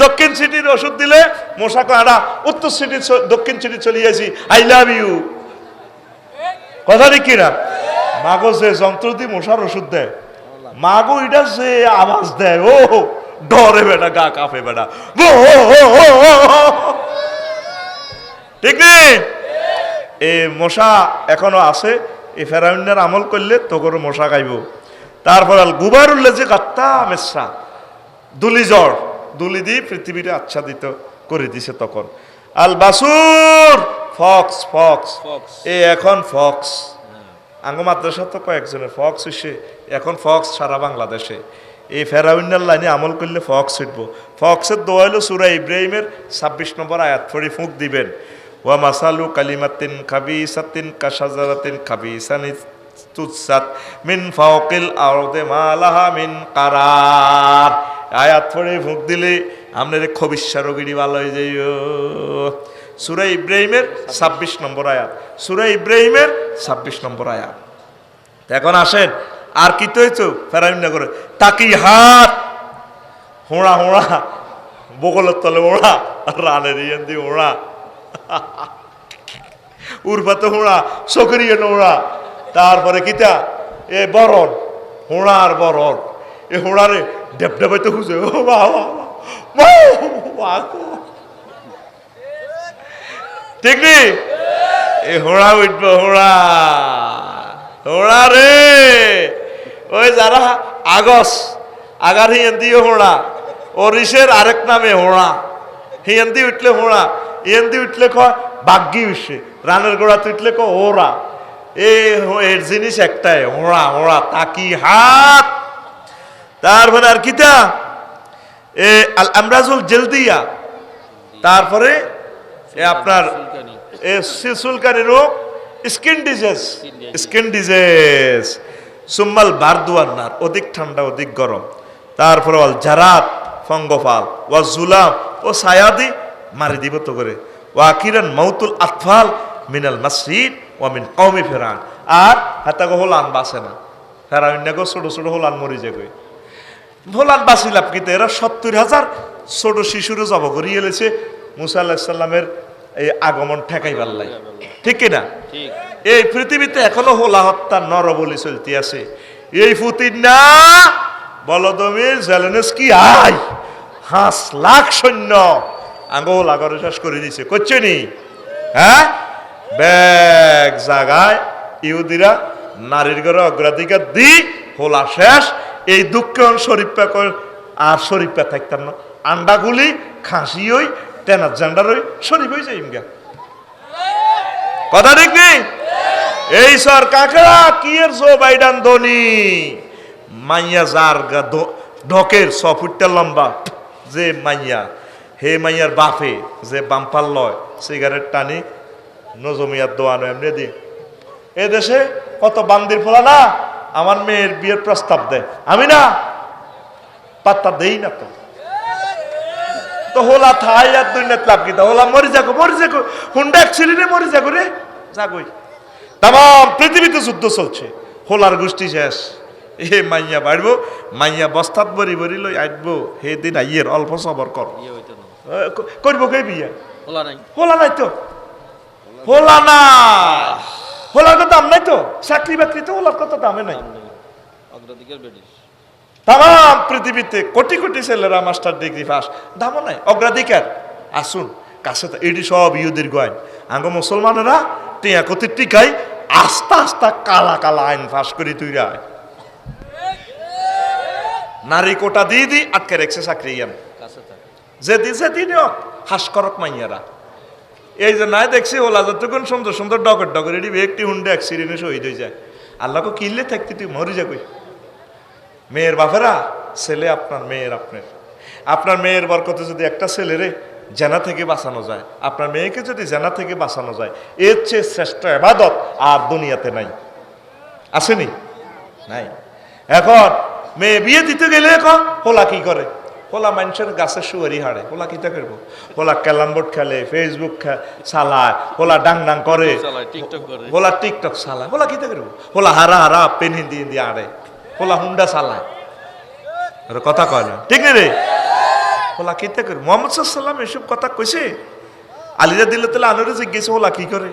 দক্ষিণ সিটির ওষুধ দিলে মশা কো আনা উত্তর সিটি দক্ষিণ সিটি চলে আসি, আই লাভ ইউ। কথা ঠিক কিনা? মাগো যে যন্ত্র দিয়ে মশার ওষুধ দেয়, মাগো এটা যে আওয়াজ দেয়, ও ডরে বেটা, গা কাঁপে বেটা, ঠিক নেই? এ মশা এখনো আছে, এই ফেরাউনের আমল করলে তোর মশা খাইব। তারপর আল গুবারুল্লে যে গাত্তা মেসরা দুলি জ্বর, দুলি দিয়ে পৃথিবীটা আচ্ছাদিত করে দিছে। তখন আল বাসুর ফক্স, এ এখন ফক্স আঙ্গ মাদ্রাসা তো কয়েকজনের ফক্স হইছে, এখন ফক্স সারা বাংলাদেশে। এই ফেরাউনের লাইনে আমল করলে ফক্স উঠব। ফক্সের দোয়া হলো সূরা ইব্রাহিমের 26 নম্বর আয়াত পড়ে ফুঁক দিবেন, ওয়া মাসালু কালিমাতিন খাবিসাতিন কাশাজারাতিন খাবিসানিন তুসাত মিন ফাওকিল আরদি মা লাহা মিন কারার। আয়াত পড়ে ফুঁক দিলে আপনার খবিশা রোগীটি ভালো হয়ে যাইও। সূরা ইব্রাহিমের 26 নম্বর আয়াত, সূরা ইব্রাহিমের 26 নম্বর আয়াত। এখন আসেন আর কি তো হইতো ফেরাউন করে তাকি হাত হোঁড়া হোঁড়া, বগলের তলে ওড়া, রানের ইয়ান দিয়ে ওড়া, উর্ফাতে হোঁড়া, চকরিয়ে নোড়া। তারপরে কিতা এ বরণ, হোঁড়ার বরণ, এ হোঁড়ারে ডেপ ডেপাইতে খুঁজে, ও ঠিক নি? এ হোঁড়া উঠবো, হোঁড়া হোঁড়া রে, ওই যারা আগার হিয়েন্দি হোঁড়া, ওরিসের আরেক নামে হোঁড়া, হিয়েন্দি উঠলে হোঁড়া, ইয়েন্দি উঠলে কয় বাগ্যি উঠছে, রানের গোড়াতে উঠলে ক ওরা। এর জিনিস একটাই, হোঁড়া হোঁড়া তাকি হাত। তারপরে আর কিতা এ আল আমরাজুল জলদিয়া, তারপরে এ আপনার এ সুলকানি রোগ, স্কিন ডিজিজ, স্কিন ডিজিজ। সুম্মাল বারদুয়ান্নার, অধিক ঠান্ডা অধিক গরম। তারপরে অল জারাত, ফঙ্গফাল, ওয়া জুলাম ও সায়াদি মারি দিব তো করে। ওয়াকিরান মাউতুল আতফাল মিনাল মাসজিদ ওয়া মিন কওমি ফেরান। আর হাতাগো হোলান বাসে না, ফেরাউন্নাগো ছোট ছোট হোলান মরি যাবে। হোলান বাসিলাম কিন্তু এরা 70,000 ছোট শিশুরও জব করিয়ে এলেছে মুসা আলাইহিস সালামের এই আগমন ঠেকাই পারলাই, ঠিক কিনা? এই পৃথিবীতে এখনো হোলা হত্যা নরবলি চলতে আছে। এই পুতিন না বলদমির জেলেনস্কি আই 5 লাখ সৈন্য আঙ্গল আগরে শেষ করে দিছে, করছে নি? হ্যাঁ, ব্যাগ জাগায় ইহুদিরা নারীর ঘরে অগ্রাধিকার দি হোলা শেষ। এই দুঃখ শরীফা আর শরীফা থাকতাম না, আন্ডাগুলি খাসি হই টেনার জান্ডার হই শরীফ হয়ে যাই গা। কথা ঠিক নেই? এই সর কাকড়া কি এর জো বাইডান ধনী মাইয়া যার ঢকের 6 ফুটটা লম্বা যে মাইয়া, হে মাইয়ার বাপে যে বাম্পার লয় সিগারেট টানি নজমিয়ার দোয়ানো এমনি দি। এ দেশে কত বান্দির ফোলা না আমার মেয়ের বিয়ের প্রস্তাব দেয়, আমি না পাত্তা দেই না। তো হোলা থাই আর দুনিয়াত লাভ কি? হোলা মরি যাকো হুন্ডা অ্যাক্সিডেন্টে মরি যাকো রে যাগই। তাম পৃথিবীতে যুদ্ধ চলছে, হোলার গোষ্ঠী শেষ। এ মাইয়া বাড়বো, মাইয়া বস্তাত বরি বরি লই আইবো, হে দিন আইয়ের অল্প সবর কর করবো কে বিয়ে? হোলা নাই তো, হোলা না, হোলার কত দাম নাই তো, চাকরি বাকরি তো হোলার কত দামে নাই। তাম পৃথিবীতে কোটি কোটি ছেলেরা মাস্টার ডিগ্রি পাস, দামও নাই, অগ্রাধিকার। আসুন কাছে এটি সব ইহুদির গোয়াইন। আঙ্গ মুসলমানেরা টিয়া কতি টিকাই আস্তে আস্তে কালা কালা আইন ফাঁস করি তুই রায় নারী কোটা দিয়ে দি আটকে রেখেছে চাকরি ইয়ান যে দিছে তিনি হাস করক মাইয়ারা। এই যে নাই দেখছি ওলা যতক্ষণ সুন্দর সুন্দর ডগর ডগর এটি একটি হুন্ডে অ্যাক্সিডেন্টে শহীদ হয়ে যায়। আল্লাহকে কিনলে থাকতে তুই মরে যাবি। মেয়ের বাপেরা, ছেলে আপনার, মেয়ের আপনার। আপনার মেয়ের বরকতে যদি একটা ছেলেরে জেনা থেকে বাঁচানো যায়, আপনার মেয়েকে যদি জেনা থেকে বাঁচানো যায়, এর চেয়ে শ্রেষ্ঠ ইবাদত আর দুনিয়াতে নাই। আসেনি? নাই। এখন মেয়ে বিয়ে দিতে গেলে এখন হোলা কি করে? হোলা মানুষের গাছের শুয়ারি হাড়ে, হোলা কিতা করবো? হোলা ক্যালাম বোর্ড খেলে, ফেসবুক চালায়, হোলা ডাং ডাং করে, হোলা টিকটক চালায়, হোলা কিতা করবো? হোলা হারা হারা পেন হিন্দি হিন্দি আড়ে, হোলা হুন্ডা চালায়, কথা কয় না, ঠিক রে? হোলা কিতা করে? মোহাম্মদ সাল্লাম এসব কথা কইছে। আলিরা দিল তাহলে আনুরে জিজ্ঞেস হোলা কি করে?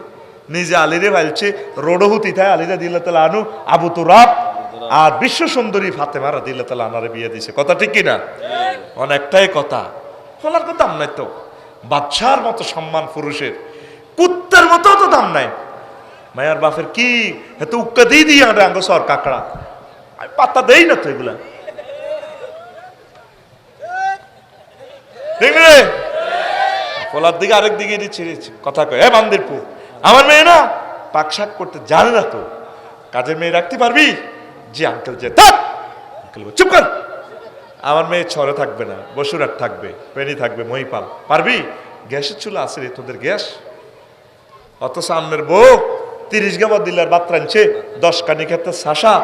নিজে আলিরে ভালছে রোডহুতি থায় আলিরা দিল তাহলে আনু আবু তুরাব আর বিশ্ব সুন্দরী ফাতেমারা দিল তাহলে আনারে বিয়ে দিছে। কথা ঠিক কিনা? অনেকটাই কথা। হোলার তো দাম নাই তো, বাদশার মতো সম্মান পুরুষের, কুত্তার মতো তো দাম নাই। মায়ার বাপের কি এত উক্কা দিয়ে দিয়ে আঙ্গ সর কাকড়া পাত্তা দেই না তো এগুলা, ঠিক রে? ফলার দিকে আরেক দিকে দিচ্ছি কথা কয়, হ্যাঁ বান্দিরপু আমার মেয়ে না পাক শাক করতে জানে না তো, কাজের মেয়ে রাখতে পারবি? জি আঙ্কেল, যে আঙ্কেল চুপ কর, আমার মেয়ে ছড়ে থাকবে না, বসুরাট থাকবে, পেনি থাকবে, মহিপাল, পারবি? গ্যাসের চুলা আছে রে তোদের গ্যাস? অত সামনের বউ 30 গাবা দিলার বাত রানছে, 10 কানি খেতে শাসা,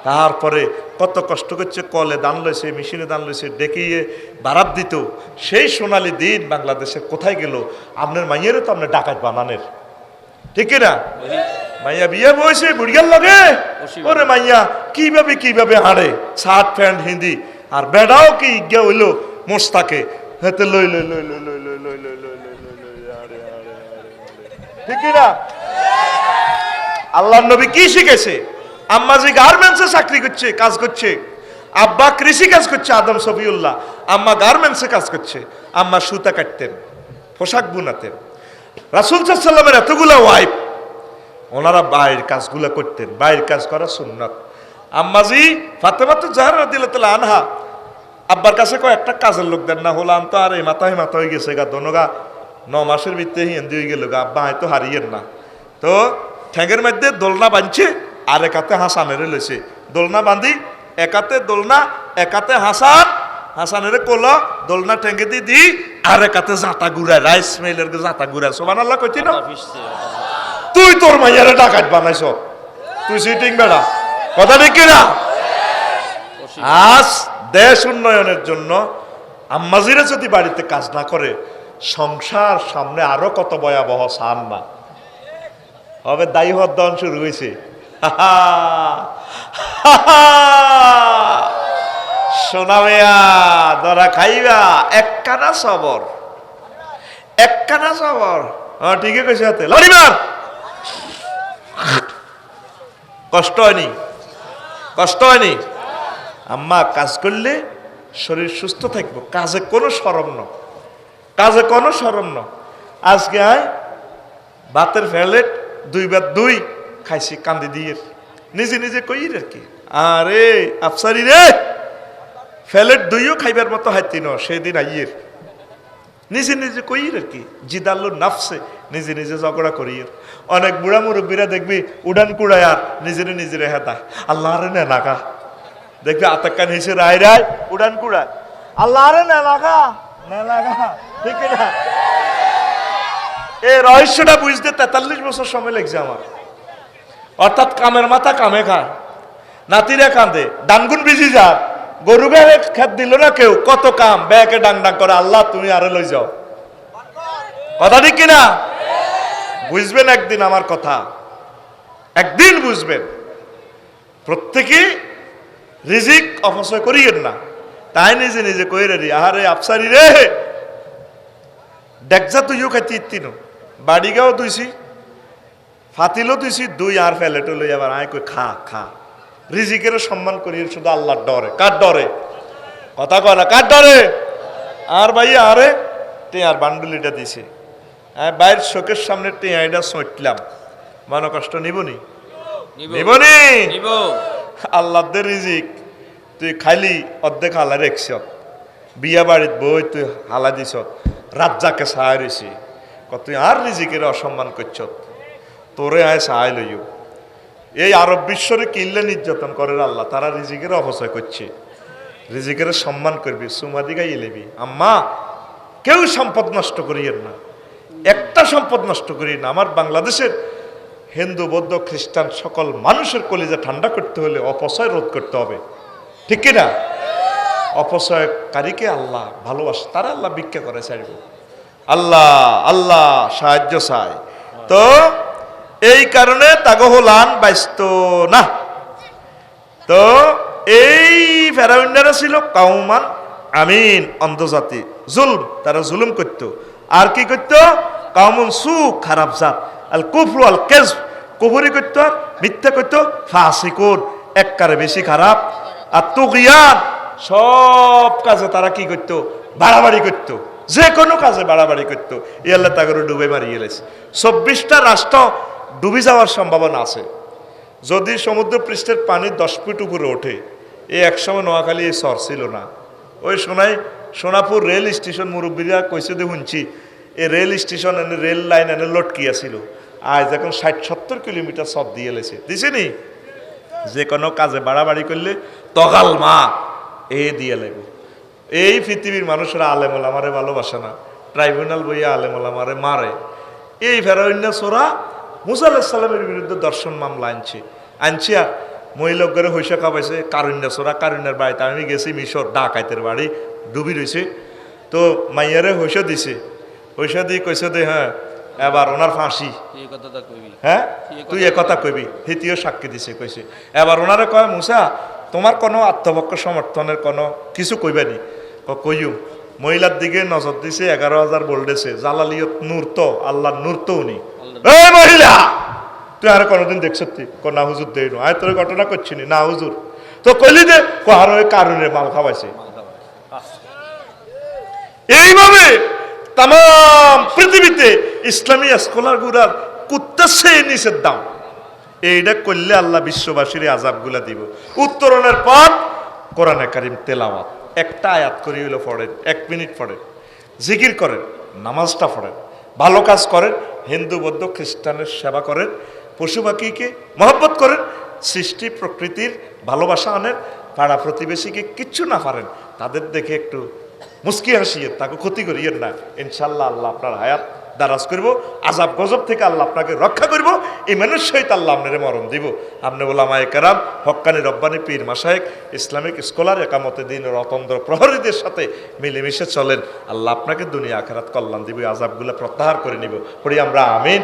তারপরে কত কষ্ট করছে, কলে দান লইছে, মেশিনে দান লইছে, ডেকিয়ে বারাত দিত। সেই সোনালি দিন বাংলাদেশের কোথায় গেল? আপনার মাইয়েরও তো আপনার ডাকাত বানানের, ঠিক না? মাইয়া বিয়ে বয়সে বুড়িয়ার লগে ওরে মাইয়া কিভাবে কিভাবে হাঁড়ে, শার্ট প্যান্ট হিন্দি, আর বেড়াও কি ইজ্ঞা হইলো মোস্তাকে হেতে লই লই লই লই লই লই লই লই লই লই লই লই হাঁড়ে হাঁড়ে হাঁড়ে, ঠিক না? আল্লাহর নবী কি শিখেছে? আম্মা যে গার্মেন্টসে চাকরি করছে, কাজ করছে, আব্বা কৃষি কাজ করছে, আদম সফিউল্লাহ, আম্মা গার্মেন্টসে কাজ করছে, আম্মা সুতা কাটতেন, পোশাক বুনাতেন। রাসূল সাল্লাল্লাহু আলাইহি ওয়াসাল্লামের এতগুলা ওয়াইফ, ওনারা বাইরের কাজগুলো করতেন, বাইরের কাজ করা সুন্নাত। আম্মাজি ফাতেমা তো জাহরা রাদিয়াল্লাহু তাআলা আনহা আব্বার কাছে কয় একটা কাজের লোক দেন না, হলাম তো আর এই মাথা হয়ে গেছে গা, দনগা 9 মাসের ভিতরে হিন্দি হয়ে গেল গা, আব্বা হয়তো হারিয়েন না। তো ঠ্যাঙ্গের মধ্যে দোলনা বাঁধছে, আর একাতে হাসানেরে লইছে, দোলনা বাঁধি একাতে দোলনা, একাতে হাসান, হাসানের কোলা দোলনা ঠেঙ্গে দি আর একাতে জাতা ঘুরায়, রাইস মিলের জাতা ঘুরায়। সুবহানাল্লাহ কইতি না? তুই তোর মাইয়ারে ডাকাত বানাইছ, তুই সিটিং বেড়া, কথা ঠিক কিনা? আজ দেশ উন্নয়নের জন্য আম্মাজিরা যদি বাড়িতে কাজ না করে, সংসার সামনে আরো কত ভয়াবহ সান না হবে। দায়ী হওয়ার দন শুরু হয়েছে। সোনা মেয়া ধরা খাইবা, একখানা সবর, একখানা সবর। ঠিকই কইছে হাতে লড়িবার। কষ্ট হয়নি, কষ্ট হয়নি। আম্মা কাজ করলে শরীর সুস্থ থাকবো, কাজে কোনো শরম ন, কাজে কোনো শরম ন। আজকে আয় ভাতের ফেলেট 2 বার 2 খাইছি কান্দি দিয়ে, নিজে নিজে কই আর কি, আরে আফসারি রে ফেলেট 2ও খাইবার মতো হাইতি ন সেদিন আইয়ের, নিজে নিজে কই আর কি, জিদাল্লু নাফসে নিজে নিজে ঝগড়া করি। অনেক বুড়া মুরব্বীরা দেখবি উড়ান কুড়ায় আর নিজেরে নিজেরে হেতা, আল্লাহ রে না নাকা দেখবি আতাক্কান হিসে রায় রায় উড়ান কুড়ায়, আল্লাহ রে না নাকা না লাগা, ঠিক না? এই রহস্যটা বুঝতে 43 বছর সময় লাগছে আমার। অর্থাৎ কামের মাথা কামে খায়, নাতিরা কাঁদে, ডানগুন বিজি যা, গরু গায়ে খেত দিল না কেউ, কত কাম ব্যাকে ডাং ডাং করে, আল্লাহ তুমি আরে লই যাও, কথা ঠিক কিনা? বুঝবেন একদিন আমার কথা, একদিন বুঝবেন। প্রত্যেকে রিজিক অপচয় করিয়েন না, তাই নিজে নিজে কইরে রি, আরে আফসারি রে দেখজা তুইও খাইতে ইত্তিনো, বাড়িগাও দুইছি, ফাতিলও দুইছি, 2 আর ফেলেটো লই আবার আয় কই খা খা। রিজিকের সম্মান করি শুধু আল্লাহর ডরে। কার ডরে? কথা কয় না, কার ডরে? আর ভাই আরে টেয়ার বান্ডুলিটা দিছে, বাইরের চোখের সামনে টেয়াটা সইটলাম, মনে কষ্ট নিবনি? নিবনি? আল্লাহদের রিজিক তুই খাইলি অর্ধেক হালা রেখছ, বিয়া বাড়িত বই তুই হালা দিছ, রাজ্জাকে সাহায্য রয়েছি, তুই আর রিজিকের অসম্মান করছ, তোরে আয় সাহায্য লইও। এই আরব বিশ্বরে কিনলে নির্যাতন করে আল্লাহ, তারা রিজিকের অপচয় করছে। রিজিকের সম্মান করবি, সুমাদি গাইয়ে লেবি। আম্মা কেউ সম্পদ নষ্ট করিয়েন না, একটা সম্পদ নষ্ট করি না। আমার বাংলাদেশের হিন্দু বৌদ্ধ খ্রিস্টান সকল মানুষের কলিজা ঠান্ডা করতে হলে অপচয় রোধ করতে হবে, ঠিক কিনা? অপচয়কারীকে আল্লাহ ভালোবাসে, তারা আল্লাহ ভিক্ষা করে চাইব, আল্লাহ আল্লাহ সাহায্য চায়। তো এই কারণে তাগহলান বাইস্ত না। তো এই ফেরাউন্ডারা ছিল কাউমান আমিন, অন্ধজাতি, জুলম, তারা জুলুম করত। আর কি করত? কাউমুন সু, খারাপ জাত, আল কুফরু আল কেজ, কুফরি করত, মিথ্যা করত, ফাসিকুন, একবারে বেশি খারাপ। আর তুগিয়ান, সব কাজে তারা কি করত? বাড়াবাড়ি করত, যে কোনো কাজে বাড়াবাড়ি করত। এই আল্লাহ তাগরে ডুবে মারিয়ে গেছে। 24টা রাষ্ট্র ডুবে যাওয়ার সম্ভাবনা আছে যদি সমুদ্র পৃষ্ঠের পানি 10 ফিট উপরে ওঠে। এই একসময় নোয়াখালী এই সর ছিল না, ওই সোনাপুর রেল স্টেশন মুরব্বীরা কইছে দে শুনছি, এই রেল স্টেশন এনে রেল লাইন এনে লটকিয়া ছিল, আজ এখন 60-70 কিলোমিটার সব দিয়ে লেছে, দিছে নি? যে কোনো কাজে বাড়াবাড়ি করলে তগাল মা এ দিয়ে লাগবে। এই পৃথিবীর মানুষরা আলেমুল আমারে ভালোবাসে না, ট্রাইব্যুনাল বইয়া আলেমুল আমারে মারে। এই ফেরাউন্না সোরা মুসা আলাইহিস সালামের বিরুদ্ধে দর্শন মামলা আনছিয়া মহিলা করে হইসা খাবাইছে, কারুন্যা সোরা, কারুন্যার বাড়িতে আমি গেছি, মিশর ডাকাইতের বাড়ি ডুবি রয়েছে। তো মাইয়ারে হইসা দিছে, হইসা দিয়ে কইছে দে হ্যাঁ এবার ওনার ফাঁসি, হ্যাঁ তুই এ কথা কইবি, হিতিও সাক্ষী দিছে, কইছে এবার ওনারে কয় মুসা তোমার কোনো আত্মপক্ষ সমর্থনের কোনো কিছু কইবানি? কইও। মহিলার দিকে নজর দিছে, 11,000 বলতেছে, জালালিয়ত নূর তো আল্লাহর নূর তো উনি। এই মহিলা তুই আর কোনোদিন দেখছ? না হুজুর দেই না, তোর ঘটনা করছি না হুজুর। তো কইলি দে আর ওই কারণে মাল খাওয়াইছে। এইভাবে তাম পৃথিবীতে ইসলামী স্কলার গুলার কুত্তাছে নিচের দাম। এইটা করলে আল্লাহ বিশ্ববাসীর আযাবগুলা দিব। উত্তরণের পর কোরআনে কারিম তেলাওয়াত, একটা আয়াত করে হইলো পড়েন, 1 মিনিট পড়েন, জিকির করেন, নামাজটা পড়েন, ভালো কাজ করেন, হিন্দু বৌদ্ধ খ্রিস্টানের সেবা করেন, পশু পাখিকে মহব্বত করেন, সৃষ্টি প্রকৃতির ভালোবাসা আনেন, পাড়া প্রতিবেশীকে কিচ্ছু না পারেন তাদের দেখে একটু মুস্কি হাসিয়ে তাকে ক্ষতি করিয়েন না। ইনশাল্লাহ আল্লাহ আপনার হায়াত দারাজ করব, আযাব গজব থেকে আল্লাহ আপনাকে রক্ষা করব। ইমানের সহিত আল্লাহ আপনারে মরণ দিব। আপনি ওলামায়ে কেরাম, হক্কানি রব্বানি পীর মাশায়েখ, ইসলামিক স্কলার, একামতে দিন রতন্দ্র প্রহরীদের সাথে মিলেমিশে চলেন, আল্লাহ আপনাকে দুনিয়া আখিরাত কল্যাণ দিব, আযাবগুলো প্রত্যাহার করে নিব। পড়ি আমরা আমিন।